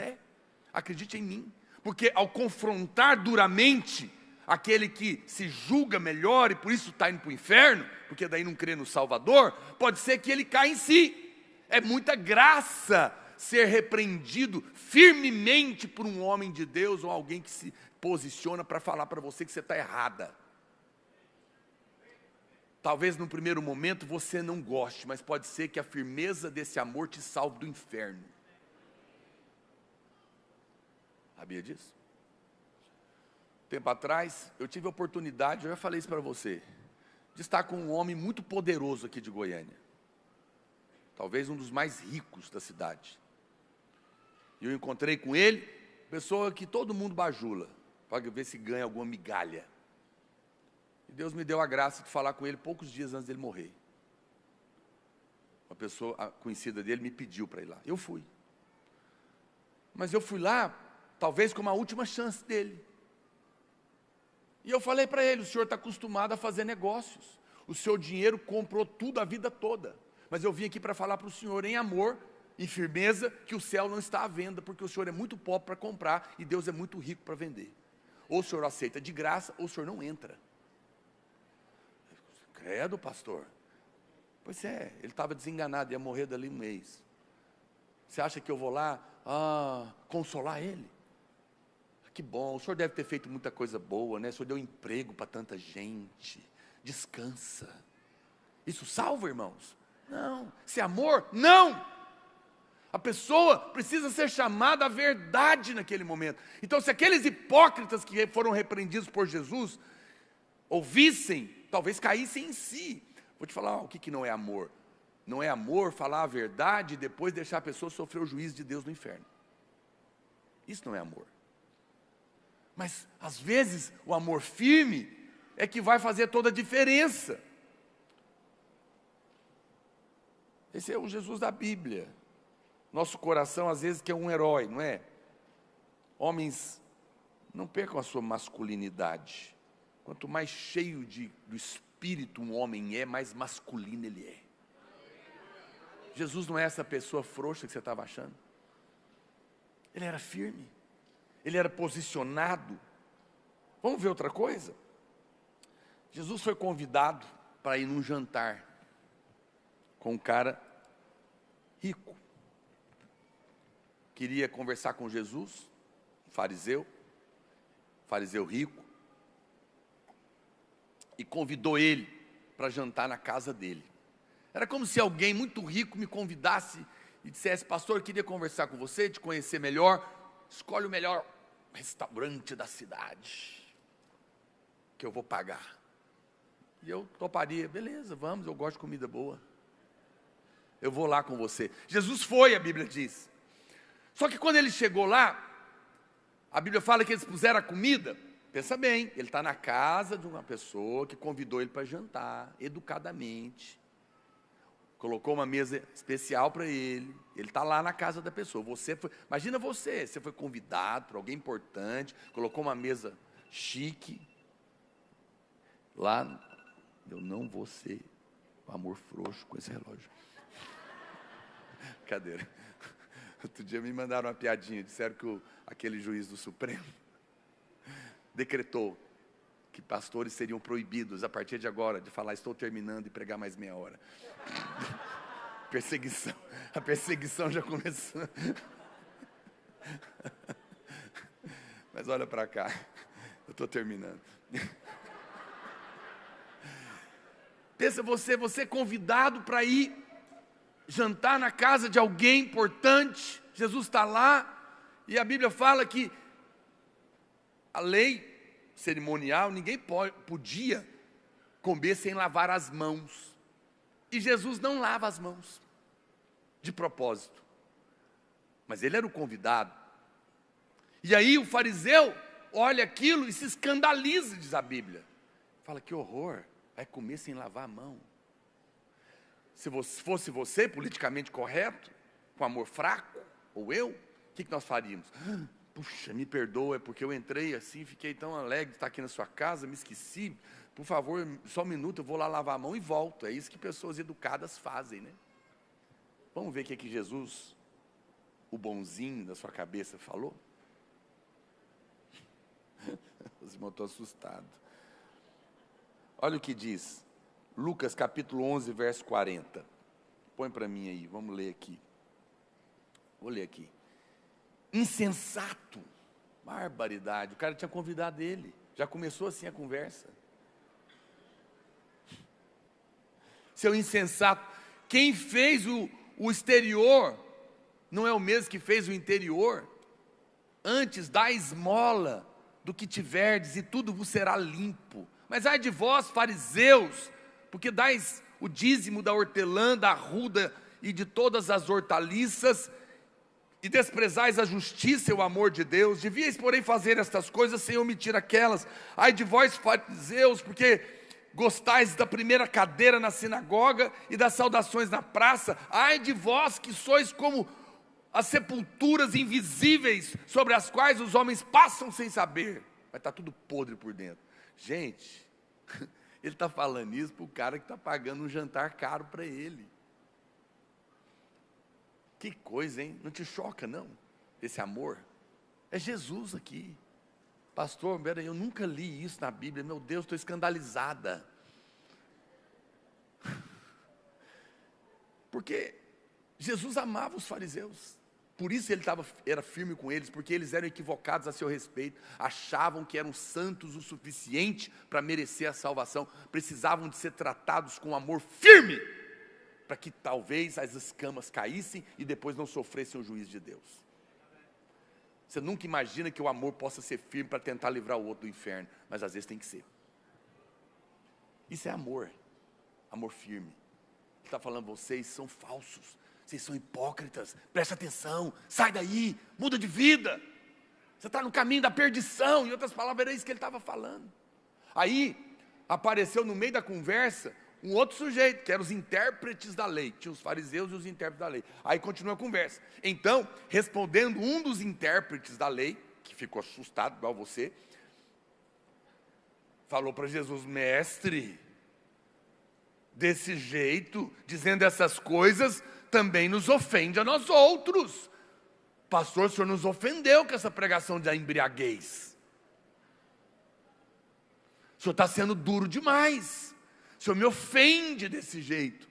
acredite em mim, porque ao confrontar duramente aquele que se julga melhor e por isso está indo para o inferno, porque daí não crê no Salvador, pode ser que ele caia em si. É muita graça ser repreendido firmemente por um homem de Deus ou alguém que se posiciona para falar para você que você está errada. Talvez no primeiro momento você não goste, mas pode ser que a firmeza desse amor te salve do inferno. Sabia disso? Tempo atrás, eu tive a oportunidade, eu já falei isso para você, de estar com um homem muito poderoso aqui de Goiânia. Talvez um dos mais ricos da cidade. E eu encontrei com ele, pessoa que todo mundo bajula, para ver se ganha alguma migalha. E Deus me deu a graça de falar com ele poucos dias antes dele morrer. Uma pessoa conhecida dele me pediu para ir lá. Eu fui. Mas eu fui lá, talvez como a última chance dele. E eu falei para ele, o senhor está acostumado a fazer negócios. O seu dinheiro comprou tudo a vida toda. Mas eu vim aqui para falar para o senhor em amor e firmeza que o céu não está à venda, porque o senhor é muito pobre para comprar e Deus é muito rico para vender. Ou o senhor aceita de graça, ou o senhor não entra. Credo, pastor. Pois é, ele estava desenganado, ia morrer dali um mês. Você acha que eu vou lá consolar ele? Que bom, o senhor deve ter feito muita coisa boa, né? O senhor deu emprego para tanta gente. Descansa. Isso salva, irmãos? Não. Se é amor? Não. A pessoa precisa ser chamada à verdade naquele momento. Então, se aqueles hipócritas que foram repreendidos por Jesus ouvissem, talvez caíssem em si. Vou te falar o que não é amor. Não é amor falar a verdade e depois deixar a pessoa sofrer o juízo de Deus no inferno. Isso não é amor. Mas, às vezes, o amor firme é que vai fazer toda a diferença. Esse é o Jesus da Bíblia. Nosso coração, às vezes, que é um herói, não é? Homens, não percam a sua masculinidade. Quanto mais cheio do Espírito um homem é, mais masculino ele é. Jesus não é essa pessoa frouxa que você estava achando. Ele era firme. Ele era posicionado. Vamos ver outra coisa? Jesus foi convidado para ir num jantar com um cara rico. Queria conversar com Jesus, um fariseu rico, e convidou ele para jantar na casa dele. Era como se alguém muito rico me convidasse e dissesse: pastor, eu queria conversar com você, te conhecer melhor, escolhe o melhor restaurante da cidade, que eu vou pagar. E eu toparia: beleza, vamos, eu gosto de comida boa. eu vou lá com você. Jesus foi, a Bíblia diz. Só que quando ele chegou lá, a Bíblia fala que eles puseram a comida. Pensa bem, ele está na casa de uma pessoa que convidou ele para jantar, educadamente. Colocou uma mesa especial para ele. Ele está lá na casa da pessoa. Imagina você foi convidado por alguém importante, colocou uma mesa chique. Lá, eu não vou ser o amor frouxo com esse relógio. Cadeira. Outro dia me mandaram uma piadinha, disseram que aquele juiz do Supremo decretou que pastores seriam proibidos a partir de agora de falar estou terminando e pregar mais meia hora. Perseguição, a perseguição já começou. Mas olha para cá, eu estou terminando. Pensa você é convidado para ir jantar na casa de alguém importante. Jesus está lá e a Bíblia fala que a lei cerimonial, ninguém podia comer sem lavar as mãos. E Jesus não lava as mãos, de propósito. Mas ele era o convidado. E aí o fariseu olha aquilo e se escandaliza, diz a Bíblia. Fala, que horror, vai comer sem lavar a mão. Se fosse você, politicamente correto, com amor fraco, ou eu, o que nós faríamos? Puxa, me perdoa, é porque eu entrei assim, fiquei tão alegre de estar aqui na sua casa, me esqueci. Por favor, só um minuto, eu vou lá lavar a mão e volto. É isso que pessoas educadas fazem, né? Vamos ver o que Jesus, o bonzinho da sua cabeça, falou? Os irmãos estão assustados. Olha o que diz, Lucas capítulo 11, verso 40. Põe para mim aí, vamos ler aqui. Vou ler aqui. Insensato, barbaridade, o cara tinha convidado ele, já começou assim a conversa. Seu insensato, quem fez o exterior, não é o mesmo que fez o interior? Antes dá esmola do que tiverdes, e tudo vos será limpo. Mas ai de vós, fariseus, porque dais o dízimo da hortelã, da arruda e de todas as hortaliças, e desprezais a justiça e o amor de Deus. Devíeis, porém, fazer estas coisas sem omitir aquelas. Ai de vós, fariseus, porque gostais da primeira cadeira na sinagoga e das saudações na praça. Ai de vós que sois como as sepulturas invisíveis, sobre as quais os homens passam sem saber. Mas está tudo podre por dentro. Gente, ele está falando isso para o cara que está pagando um jantar caro para ele. Que coisa, hein? Não te choca, não? Esse amor? É Jesus aqui. Pastor, peraí, eu nunca li isso na Bíblia. Meu Deus, estou escandalizada. Porque Jesus amava os fariseus. Por isso ele era firme com eles, porque eles eram equivocados a seu respeito. Achavam que eram santos o suficiente para merecer a salvação. Precisavam de ser tratados com amor firme, para que talvez as escamas caíssem e depois não sofressem o juízo de Deus. Você nunca imagina que o amor possa ser firme para tentar livrar o outro do inferno, mas às vezes tem que ser. Isso é amor, amor firme. Ele está falando, vocês são falsos, vocês são hipócritas, presta atenção, sai daí, muda de vida. Você está no caminho da perdição, em outras palavras, era isso que ele estava falando. Aí, apareceu no meio da conversa, um outro sujeito, que eram os intérpretes da lei. Tinha os fariseus e os intérpretes da lei. Aí continua a conversa. Então, respondendo um dos intérpretes da lei, que ficou assustado, igual você, falou para Jesus, mestre, desse jeito, dizendo essas coisas, também nos ofende a nós outros. Pastor, o senhor nos ofendeu com essa pregação da embriaguez. O senhor está sendo duro demais. O senhor me ofende desse jeito.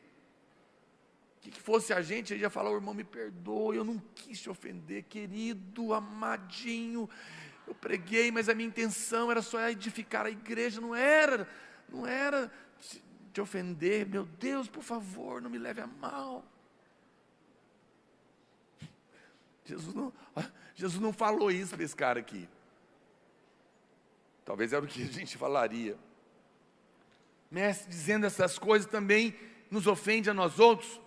Que fosse a gente, ele ia falar, irmão, me perdoe, eu não quis te ofender, querido, amadinho, eu preguei, mas a minha intenção era só edificar a igreja, não era te ofender, meu Deus, por favor, não me leve a mal. Jesus não falou isso para esse cara aqui. Talvez era o que a gente falaria. Mestre, dizendo essas coisas também nos ofende a nós outros.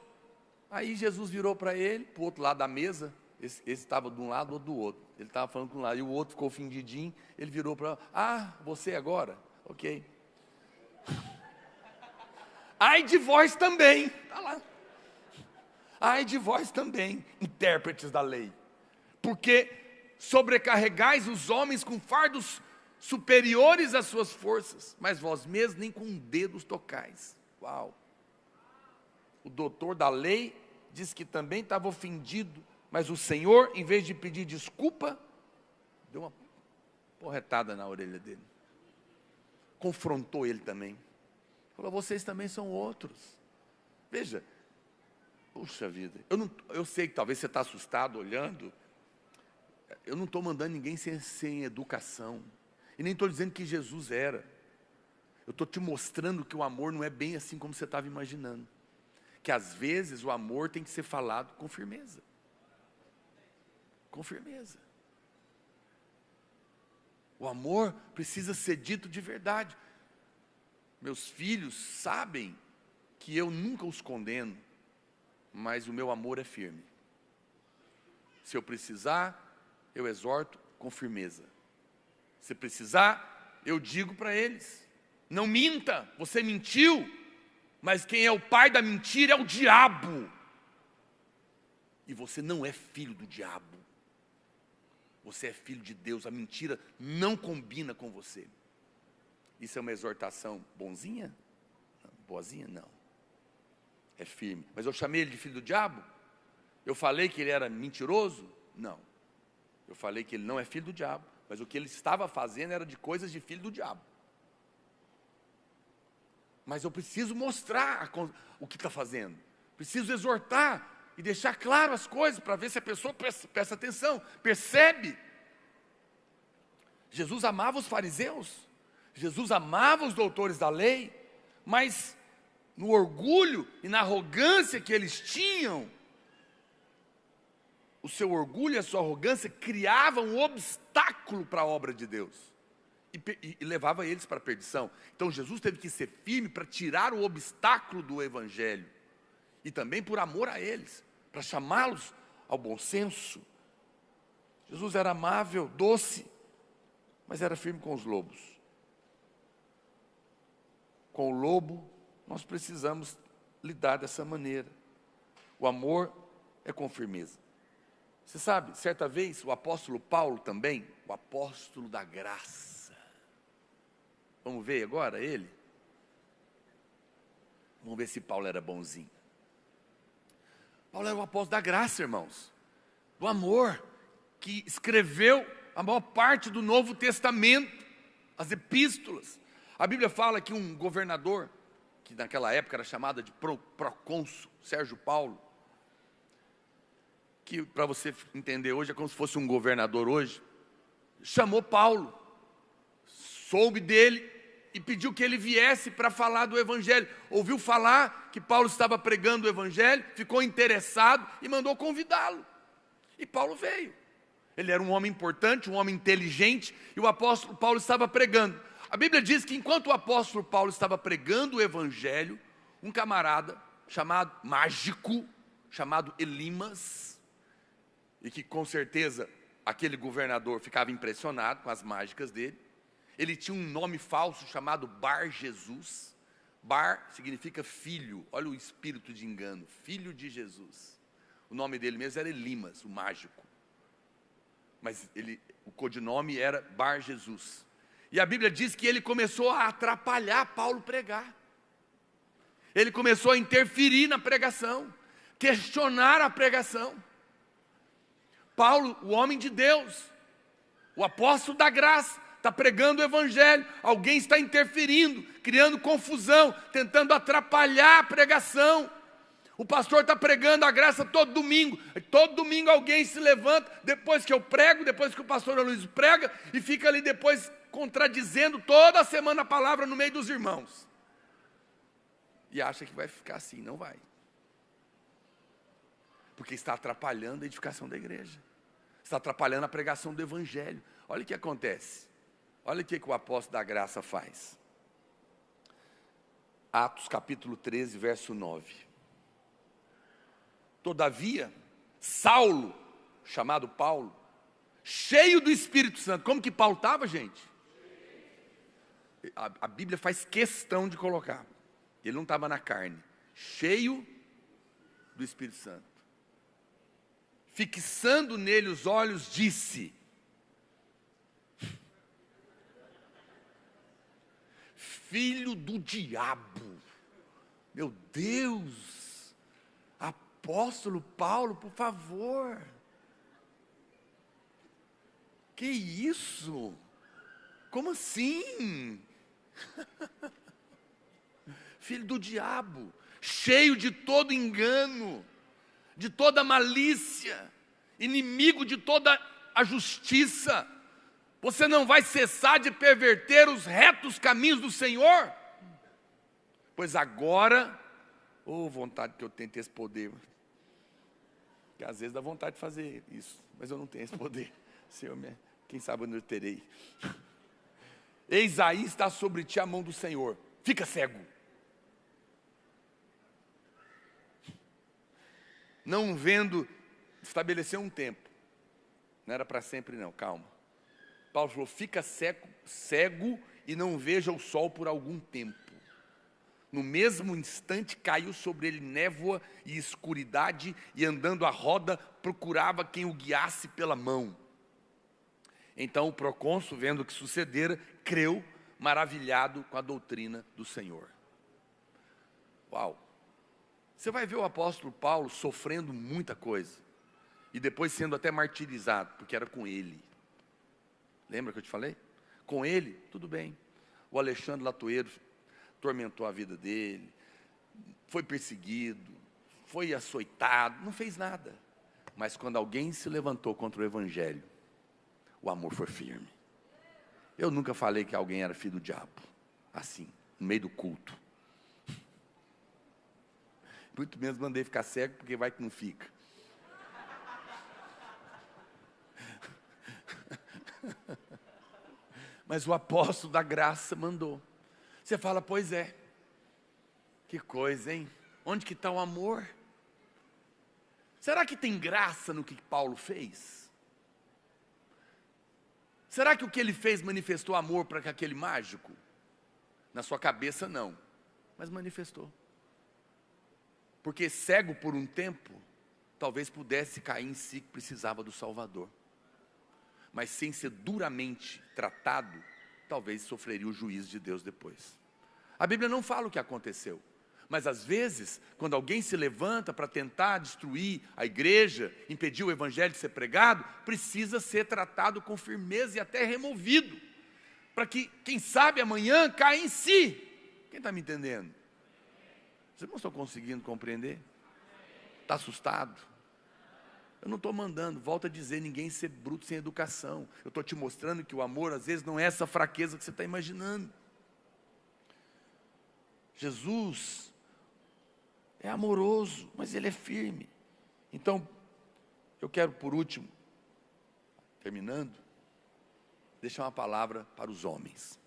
Aí Jesus virou para ele, para o outro lado da mesa, esse estava de um lado, o outro do outro. Ele estava falando com um lado, e o outro ficou ofendidinho, ele virou para, você agora? Ok. Ai de vós também, está lá. Ai de vós também, intérpretes da lei, porque sobrecarregais os homens com fardos superiores às suas forças, mas vós mesmos nem com um dedo os tocais. Uau! O doutor da lei disse que também estava ofendido, mas o Senhor, em vez de pedir desculpa, deu uma porretada na orelha dele. Confrontou ele também. Falou, vocês também são outros. Veja, puxa vida, eu sei que talvez você está assustado olhando. Eu não estou mandando ninguém sem educação. E nem estou dizendo que Jesus era. Eu estou te mostrando que o amor não é bem assim como você estava imaginando. Que às vezes o amor tem que ser falado com firmeza. Com firmeza. O amor precisa ser dito de verdade. Meus filhos sabem que eu nunca os condeno, mas o meu amor é firme. Se eu precisar, eu exorto com firmeza. Se precisar, eu digo para eles, não minta, você mentiu, mas quem é o pai da mentira é o diabo. E você não é filho do diabo. Você é filho de Deus, a mentira não combina com você. Isso é uma exortação bonzinha? Não, boazinha? Não. É firme. Mas eu chamei ele de filho do diabo? Eu falei que ele era mentiroso? Não. Eu falei que ele não é filho do diabo, mas o que ele estava fazendo era de coisas de filho do diabo. Mas eu preciso mostrar o que está fazendo. Preciso exortar e deixar claro as coisas para ver se a pessoa presta atenção, percebe. Jesus amava os fariseus, Jesus amava os doutores da lei, mas no orgulho e na arrogância que eles tinham, o seu orgulho e a sua arrogância criavam um obstáculo para a obra de Deus e levava eles para a perdição. Então Jesus teve que ser firme para tirar o obstáculo do evangelho e também por amor a eles, para chamá-los ao bom senso. Jesus era amável, doce, mas era firme com os lobos. Com o lobo nós precisamos lidar dessa maneira. O amor é com firmeza. Você sabe, certa vez o apóstolo Paulo também, o apóstolo da graça. Vamos ver agora ele? Vamos ver se Paulo era bonzinho. Paulo era o apóstolo da graça, irmãos. Do amor, que escreveu a maior parte do Novo Testamento, as epístolas. A Bíblia fala que um governador, que naquela época era chamado de procônsul, Sérgio Paulo, que para você entender hoje é como se fosse um governador hoje, chamou Paulo, soube dele e pediu que ele viesse para falar do evangelho. Ouviu falar que Paulo estava pregando o evangelho, ficou interessado e mandou convidá-lo. E Paulo veio. Ele era um homem importante, um homem inteligente, e o apóstolo Paulo estava pregando. A Bíblia diz que enquanto o apóstolo Paulo estava pregando o evangelho, um camarada mágico, chamado Elimas, e que com certeza aquele governador ficava impressionado com as mágicas dele. Ele tinha um nome falso chamado Bar Jesus. Bar significa filho, olha o espírito de engano, filho de Jesus. O nome dele mesmo era Elimas, o mágico. Mas o codinome era Bar Jesus. E a Bíblia diz que ele começou a atrapalhar Paulo pregar. Ele começou a interferir na pregação, questionar a pregação. Paulo, o homem de Deus, o apóstolo da graça, está pregando o evangelho, alguém está interferindo, criando confusão, tentando atrapalhar a pregação. O pastor está pregando a graça todo domingo alguém se levanta, depois que eu prego, depois que o pastor Luiz prega, e fica ali depois contradizendo toda a semana a palavra no meio dos irmãos. E acha que vai ficar assim, não vai. Porque está atrapalhando a edificação da igreja. Está atrapalhando a pregação do evangelho. Olha o que acontece. Olha o que o apóstolo da graça faz. Atos capítulo 13, verso 9. Todavia, Saulo, chamado Paulo, cheio do Espírito Santo. Como que Paulo estava, gente? A Bíblia faz questão de colocar. Ele não estava na carne. Cheio do Espírito Santo. Fixando nele os olhos, disse: filho do diabo. Meu Deus. Apóstolo Paulo, por favor. Que isso? Como assim? Filho do diabo, cheio de todo engano, de toda malícia, inimigo de toda a justiça. Você não vai cessar de perverter os retos caminhos do Senhor? Pois agora, vontade que eu tenho ter esse poder. Porque às vezes dá vontade de fazer isso, mas eu não tenho esse poder. Senhor, quem sabe onde eu terei. Eis aí está sobre ti a mão do Senhor. Fica cego. Não vendo, estabeleceu um tempo. Não era para sempre não, calma. Paulo falou, fica cego e não veja o sol por algum tempo. No mesmo instante caiu sobre ele névoa e escuridade, e andando à roda procurava quem o guiasse pela mão. Então o procônsul, vendo o que sucedera, creu, maravilhado com a doutrina do Senhor. Uau! Você vai ver o apóstolo Paulo sofrendo muita coisa, e depois sendo até martirizado, porque era com ele. Lembra que eu te falei? Com ele, tudo bem. O Alexandre Latoeiro tormentou a vida dele, foi perseguido, foi açoitado, não fez nada. Mas quando alguém se levantou contra o Evangelho, o amor foi firme. Eu nunca falei que alguém era filho do diabo, assim, no meio do culto. Muito menos mandei ficar cego, porque vai que não fica. Mas o apóstolo da graça mandou. Você fala, pois é. Que coisa, hein? Onde que está o amor? Será que tem graça no que Paulo fez? Será que o que ele fez manifestou amor para aquele mágico? Na sua cabeça não, mas manifestou. Porque cego por um tempo, talvez pudesse cair em si que precisava do Salvador. Mas sem ser duramente tratado, talvez sofreria o juízo de Deus depois. A Bíblia não fala o que aconteceu. Mas às vezes, quando alguém se levanta para tentar destruir a igreja, impedir o evangelho de ser pregado, precisa ser tratado com firmeza e até removido, para que, quem sabe, amanhã caia em si. Quem está me entendendo? Vocês não estão conseguindo compreender? Está assustado? Eu não estou mandando, volto a dizer, ninguém ser bruto sem educação. Eu estou te mostrando que o amor, às vezes, não é essa fraqueza que você está imaginando. Jesus é amoroso, mas Ele é firme. Então, eu quero, por último, terminando, deixar uma palavra para os homens.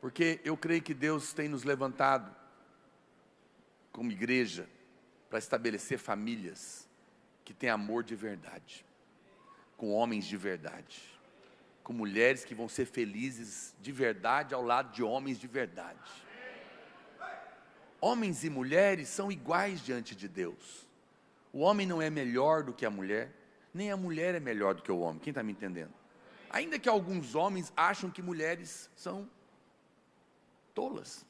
Porque eu creio que Deus tem nos levantado, como igreja, para estabelecer famílias que têm amor de verdade, com homens de verdade, com mulheres que vão ser felizes de verdade ao lado de homens de verdade. Homens e mulheres são iguais diante de Deus. O homem não é melhor do que a mulher, nem a mulher é melhor do que o homem. Quem está me entendendo? Ainda que alguns homens acham que mulheres são tolas.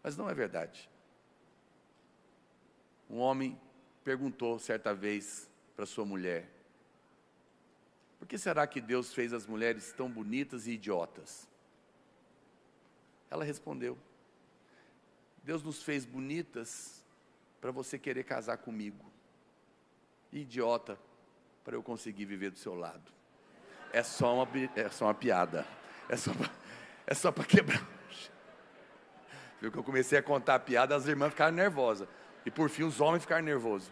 Mas não é verdade. Um homem perguntou certa vez para sua mulher: por que será que Deus fez as mulheres tão bonitas e idiotas? Ela respondeu: Deus nos fez bonitas para você querer casar comigo, e idiota para eu conseguir viver do seu lado. É só uma piada. É só para quebrar. Viu que eu comecei a contar a piada, as irmãs ficaram nervosas. E por fim os homens ficaram nervosos.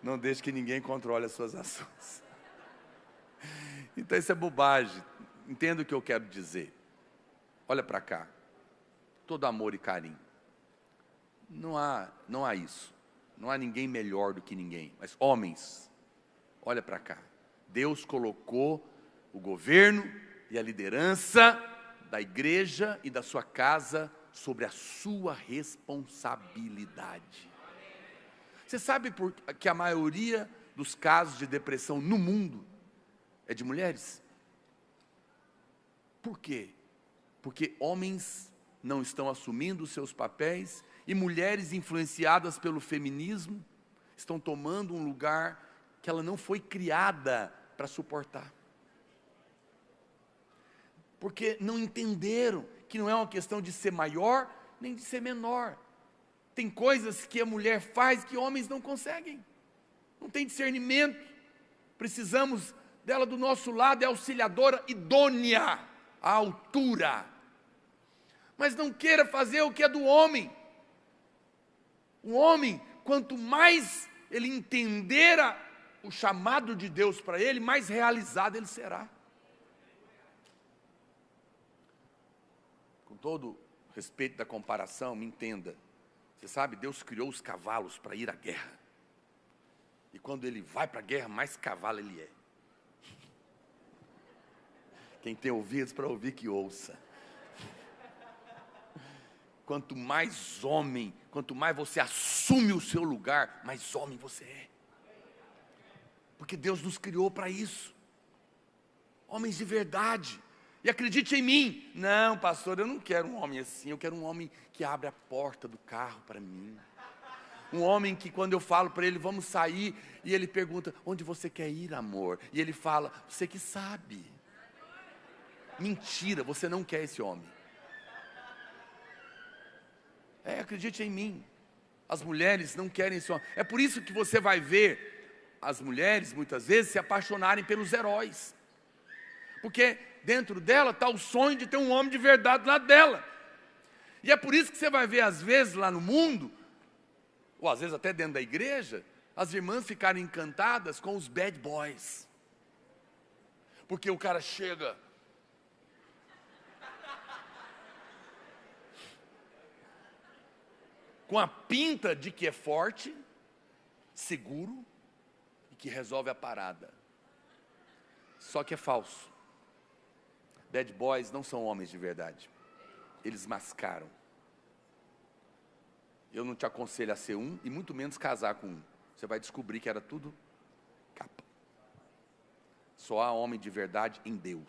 Não deixe que ninguém controle as suas ações. Então isso é bobagem. Entenda o que eu quero dizer. Olha para cá. todo amor e carinho. Não há isso. Não há ninguém melhor do que ninguém. Mas homens, olha para cá. Deus colocou o governo e a liderança da igreja e da sua casa sobre a sua responsabilidade. Você sabe por que a maioria dos casos de depressão no mundo é de mulheres? Por quê? Porque homens não estão assumindo os seus papéis e mulheres influenciadas pelo feminismo estão tomando um lugar que ela não foi criada para suportar. Porque não entenderam que não é uma questão de ser maior nem de ser menor. Tem coisas que a mulher faz que homens não conseguem. Não tem discernimento. Precisamos dela do nosso lado, é auxiliadora idônea, à altura. Mas não queira fazer o que é do homem. O homem, quanto mais ele entender o chamado de Deus para ele, mais realizado ele será. Com todo respeito da comparação, me entenda. Você sabe, Deus criou os cavalos para ir à guerra. E quando ele vai para a guerra, mais cavalo ele é. Quem tem ouvidos para ouvir, que ouça. Quanto mais homem, quanto mais você assume o seu lugar, mais homem você é. Porque Deus nos criou para isso. Homens de verdade. E acredite em mim. Não, pastor, eu não quero um homem assim. Eu quero um homem que abre a porta do carro para mim. Um homem que quando eu falo para ele, vamos sair, e ele pergunta, onde você quer ir, amor? E ele fala, você que sabe. Mentira, você não quer esse homem. Acredite em mim. As mulheres não querem esse homem. É por isso que você vai ver as mulheres, muitas vezes, se apaixonarem pelos heróis. Porque dentro dela está o sonho de ter um homem de verdade do lado dela. E é por isso que você vai ver, às vezes, lá no mundo, ou às vezes até dentro da igreja, as irmãs ficarem encantadas com os bad boys. Porque o cara chega... com a pinta de que é forte, seguro, e que resolve a parada. Só que é falso. Bad boys não são homens de verdade. Eles mascaram. Eu não te aconselho a ser um, e muito menos casar com um. Você vai descobrir que era tudo capa. Só há homem de verdade em Deus.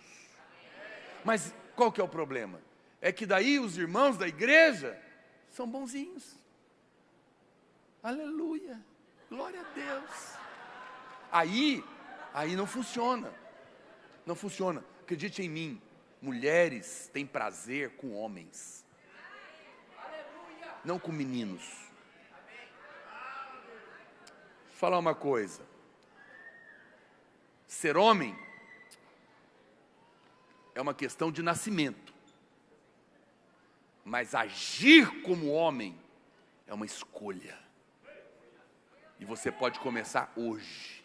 Mas qual que é o problema? É que daí os irmãos da igreja são bonzinhos. Aleluia, glória a Deus. Aí não funciona. Não funciona. Acredite em mim, mulheres têm prazer com homens, não com meninos. Vou falar uma coisa. Ser homem é uma questão de nascimento. Mas agir como homem é uma escolha. E você pode começar hoje.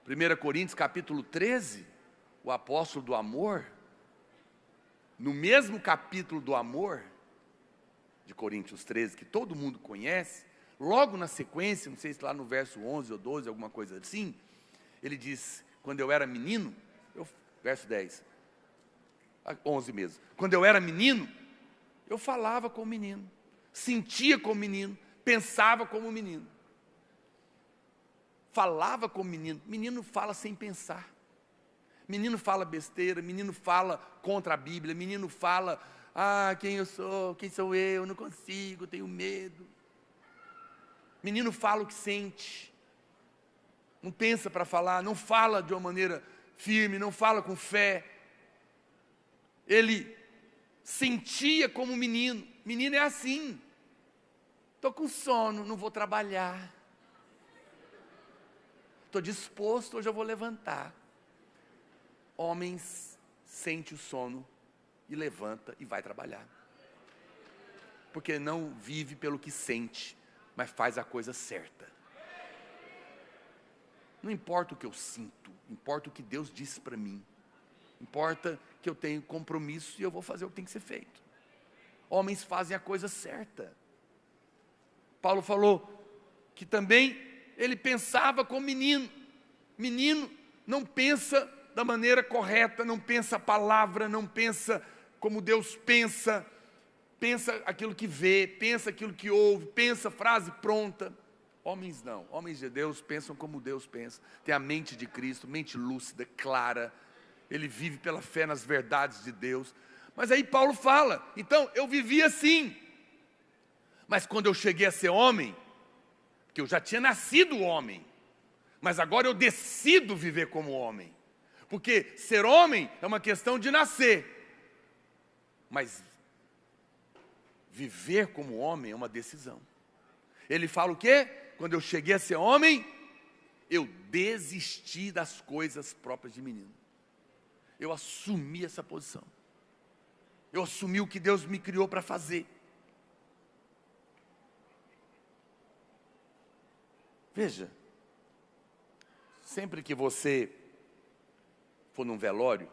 1 Coríntios capítulo 13, o apóstolo do amor, no mesmo capítulo do amor, de Coríntios 13, que todo mundo conhece, logo na sequência, não sei se lá no verso 11 ou 12, alguma coisa assim, ele diz, quando eu era menino, verso 10, 11 mesmo, quando eu era menino, eu falava como menino, sentia como menino, pensava como menino. Falava como menino. Menino fala sem pensar. Menino fala besteira, menino fala contra a Bíblia, menino fala, quem eu sou, quem sou eu, não consigo, tenho medo. Menino fala o que sente. Não pensa para falar, não fala de uma maneira firme, não fala com fé. Ele sentia como menino. Menino é assim. Estou com sono, não vou trabalhar. Estou disposto, hoje eu vou levantar. Homens sente o sono e levanta e vai trabalhar. Porque não vive pelo que sente, mas faz a coisa certa. Não importa o que eu sinto, importa o que Deus disse para mim. Importa que que eu tenho compromisso e eu vou fazer o que tem que ser feito. Homens fazem a coisa certa. Paulo falou que também ele pensava como menino. Menino não pensa da maneira correta, não pensa a palavra, não pensa como Deus pensa, pensa aquilo que vê, pensa aquilo que ouve, pensa frase pronta. Homens não, homens de Deus pensam como Deus pensa, tem a mente de Cristo, mente lúcida, clara, ele vive pela fé nas verdades de Deus. Mas aí Paulo fala, então eu vivia assim, mas quando eu cheguei a ser homem, porque eu já tinha nascido homem, mas agora eu decido viver como homem, porque ser homem é uma questão de nascer, mas viver como homem é uma decisão. Ele fala o quê? Quando eu cheguei a ser homem, eu desisti das coisas próprias de menino. Eu assumi essa posição. Eu assumi o que Deus me criou para fazer. Veja, sempre que você for num velório,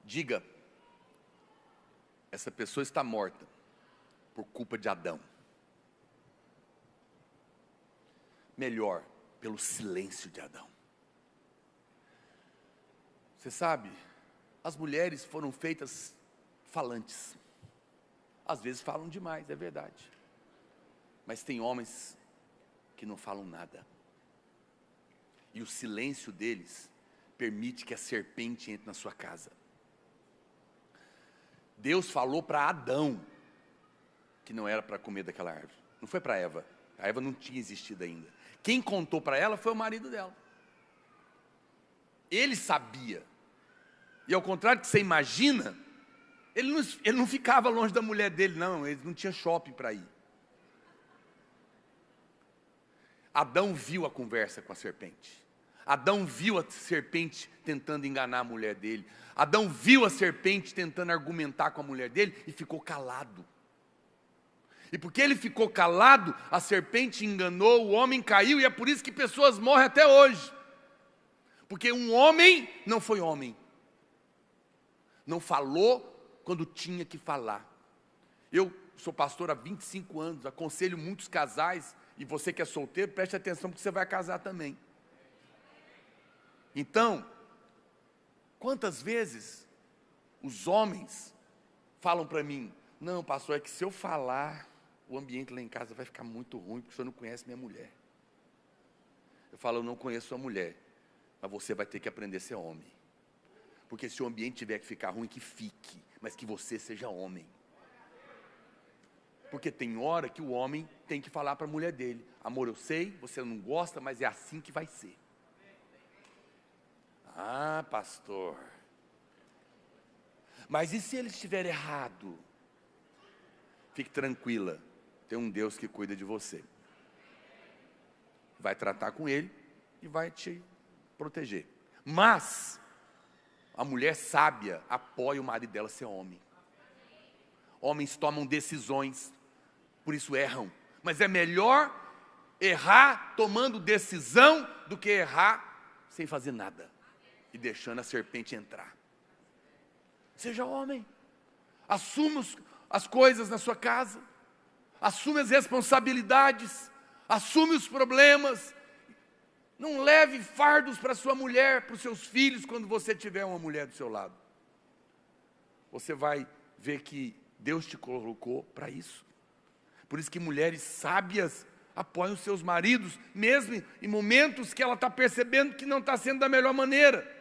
diga, essa pessoa está morta por culpa de Adão. Melhor, pelo silêncio de Adão. Você sabe, as mulheres foram feitas falantes. Às vezes falam demais, é verdade. Mas tem homens que não falam nada. E o silêncio deles permite que a serpente entre na sua casa. Deus falou para Adão que não era para comer daquela árvore. Não foi para Eva. A Eva não tinha existido ainda. Quem contou para ela foi o marido dela. Ele sabia. E ao contrário do que você imagina, ele não ficava longe da mulher dele, não. Ele não tinha shopping para ir. Adão viu a conversa com a serpente. Adão viu a serpente tentando enganar a mulher dele. Adão viu a serpente tentando argumentar com a mulher dele e ficou calado. E porque ele ficou calado, a serpente enganou, o homem caiu, e é por isso que pessoas morrem até hoje. Porque um homem não foi homem. Não falou quando tinha que falar. Eu sou pastor há 25 anos, aconselho muitos casais, e você que é solteiro, preste atenção porque você vai casar também. Então, quantas vezes os homens falam para mim, não, pastor, é que se eu falar, o ambiente lá em casa vai ficar muito ruim, porque o senhor não conhece minha mulher. Eu falo, eu não conheço sua mulher, mas você vai ter que aprender a ser homem. Porque se o ambiente tiver que ficar ruim, que fique, mas que você seja homem. Porque tem hora que o homem tem que falar para a mulher dele, amor, eu sei, você não gosta, mas é assim que vai ser. Ah, pastor, mas e se ele estiver errado? Fique tranquila, tem um Deus que cuida de você. Vai tratar com ele e vai te proteger. Mas a mulher sábia apoia o marido dela ser homem. Homens tomam decisões, por isso erram. Mas é melhor errar tomando decisão do que errar sem fazer nada e deixando a serpente entrar. Seja homem. Assuma as coisas na sua casa. Assume as responsabilidades. Assume os problemas. Não leve fardos para sua mulher, para os seus filhos, quando você tiver uma mulher do seu lado. Você vai ver que Deus te colocou para isso. Por isso que mulheres sábias apoiam seus maridos, mesmo em momentos que ela está percebendo que não está sendo da melhor maneira.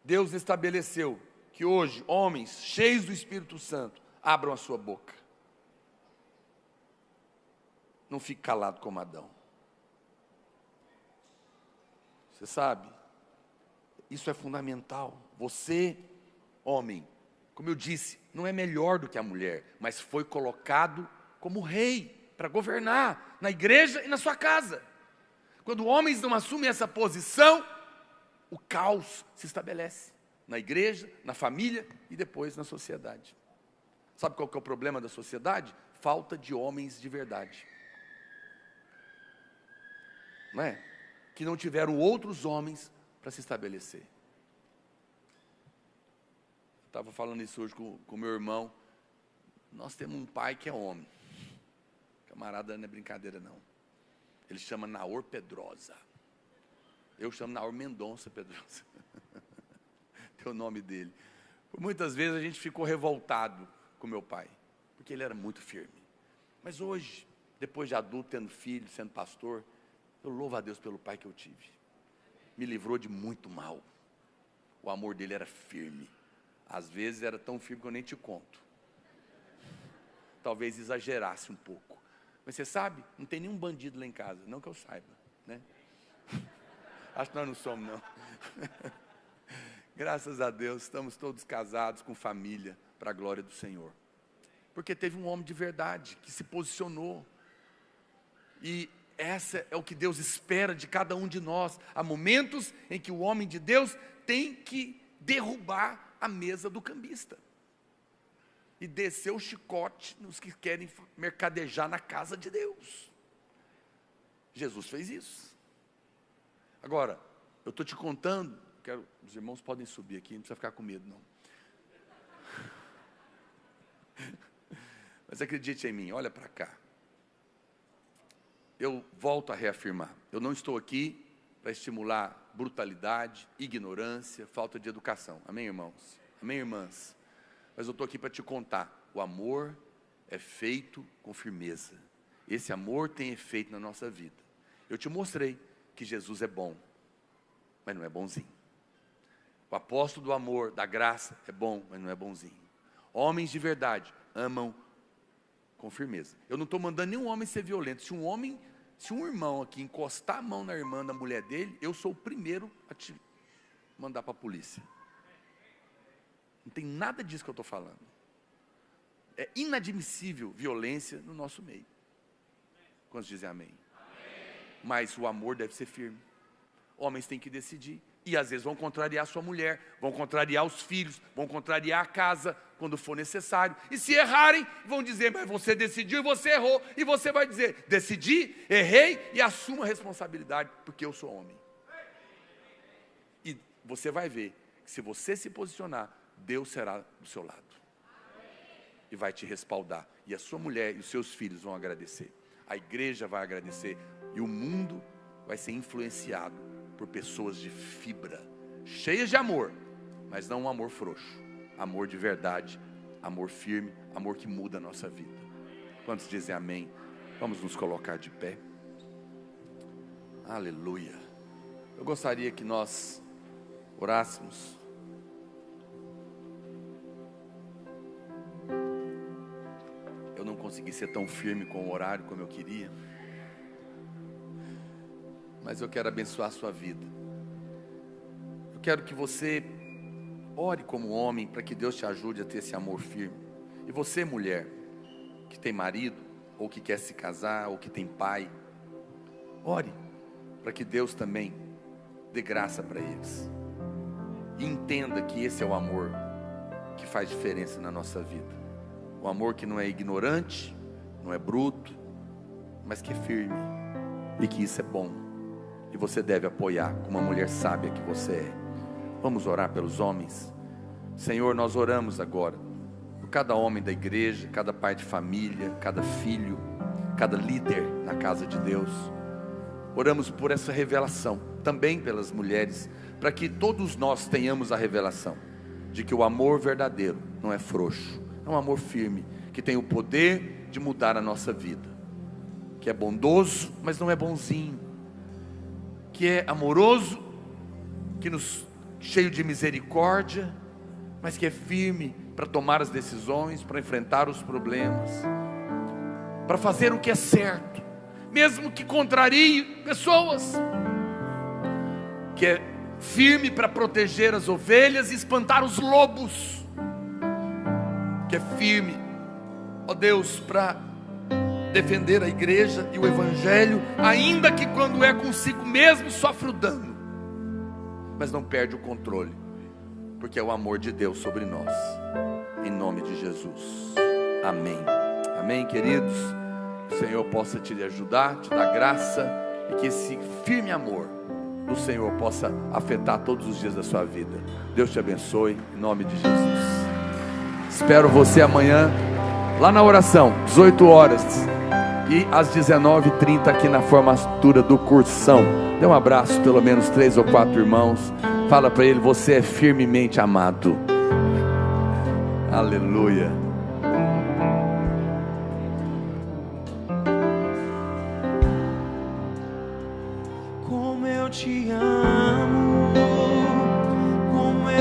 Deus estabeleceu que hoje, homens cheios do Espírito Santo, abram a sua boca. Não fique calado como Adão. Você sabe, isso é fundamental. Você, homem, como eu disse, não é melhor do que a mulher, mas foi colocado como rei, para governar na igreja e na sua casa. Quando homens não assumem essa posição, o caos se estabelece na igreja, na família e depois na sociedade. Sabe qual que é o problema da sociedade? Falta de homens de verdade. não é? Que não tiveram outros homens para se estabelecer. Eu estava falando isso hoje com meu irmão. Nós temos um pai que é homem. Camarada, não é brincadeira não. Ele chama Naor Pedrosa. Eu chamo Naor Mendonça Pedrosa. Tem o nome dele. Por muitas vezes a gente ficou revoltado com meu pai, porque ele era muito firme. Mas hoje, depois de adulto, tendo filho, sendo pastor, eu louvo a Deus pelo pai que eu tive. Me livrou de muito mal. O amor dele era firme. Às vezes era tão firme que eu nem te conto. Talvez exagerasse um pouco. Mas você sabe, não tem nenhum bandido lá em casa, não que eu saiba, né? Acho que nós não somos, não. Graças a Deus, estamos todos casados, com família, para a glória do Senhor. Porque teve um homem de verdade, que se posicionou. E essa é o que Deus espera de cada um de nós. Há momentos em que o homem de Deus tem que derrubar a mesa do cambista. E descer o chicote nos que querem mercadejar na casa de Deus. Jesus fez isso. Agora, eu estou te contando, os irmãos podem subir aqui, não precisa ficar com medo não. Mas acredite em mim, olha para cá. Eu volto a reafirmar, eu não estou aqui para estimular brutalidade, ignorância, falta de educação. Amém, irmãos? Amém, irmãs? Mas eu estou aqui para te contar, o amor é feito com firmeza. Esse amor tem efeito na nossa vida. Eu te mostrei que Jesus é bom, mas não é bonzinho. O apóstolo do amor, da graça, é bom, mas não é bonzinho. Homens de verdade amam com firmeza. Eu não estou mandando nenhum homem ser violento. Se um irmão aqui encostar a mão na irmã da mulher dele, eu sou o primeiro a te mandar para a polícia. Não tem nada disso que eu estou falando. É inadmissível violência no nosso meio. Quantos dizem amém? Mas o amor deve ser firme. Homens têm que decidir. E às vezes vão contrariar sua mulher, vão contrariar os filhos, vão contrariar a casa, quando for necessário. E se errarem, vão dizer, mas você decidiu e você errou. E você vai dizer, decidi, errei e assumo a responsabilidade, porque eu sou homem. E você vai ver, que se você se posicionar, Deus será do seu lado. E vai te respaldar. E a sua mulher e os seus filhos vão agradecer. A igreja vai agradecer. E o mundo vai ser influenciado por pessoas de fibra, cheias de amor, mas não um amor frouxo. Amor de verdade, amor firme, amor que muda a nossa vida. Quantos dizem amém? Vamos nos colocar de pé. Aleluia. Eu gostaria que nós orássemos. Eu não consegui ser tão firme com o horário como eu queria, mas eu quero abençoar a sua vida. Eu quero que você ore como homem, para que Deus te ajude a ter esse amor firme. E você, mulher, que tem marido, ou que quer se casar, ou que tem pai, ore, para que Deus também dê graça para eles. E entenda que esse é o amor que faz diferença na nossa vida. O amor que não é ignorante, não é bruto, mas que é firme, e que isso é bom. E você deve apoiar, como uma mulher sábia que você é. Vamos orar pelos homens. Senhor, nós oramos agora por cada homem da igreja, cada pai de família, cada filho, cada líder na casa de Deus. Oramos por essa revelação, também pelas mulheres, para que todos nós tenhamos a revelação de que o amor verdadeiro não é frouxo, é um amor firme, que tem o poder de mudar a nossa vida, que é bondoso, mas não é bonzinho, que é amoroso, que cheio de misericórdia, mas que é firme para tomar as decisões, para enfrentar os problemas, para fazer o que é certo, mesmo que contrarie pessoas, que é firme para proteger as ovelhas e espantar os lobos, que é firme, ó Deus, para defender a igreja e o evangelho, ainda que quando é consigo mesmo sofre o dano, mas não perde o controle, porque é o amor de Deus sobre nós, em nome de Jesus, amém, amém, queridos. Que o Senhor possa te ajudar, te dar graça, e que esse firme amor do Senhor possa afetar todos os dias da sua vida. Deus te abençoe, em nome de Jesus. Espero você amanhã lá na oração, 18 horas e às 19h30 aqui na formatura do cursão. Dê um abraço, pelo menos 3 ou 4 irmãos. Fala para ele: você é firmemente amado. Aleluia. Como eu te amo.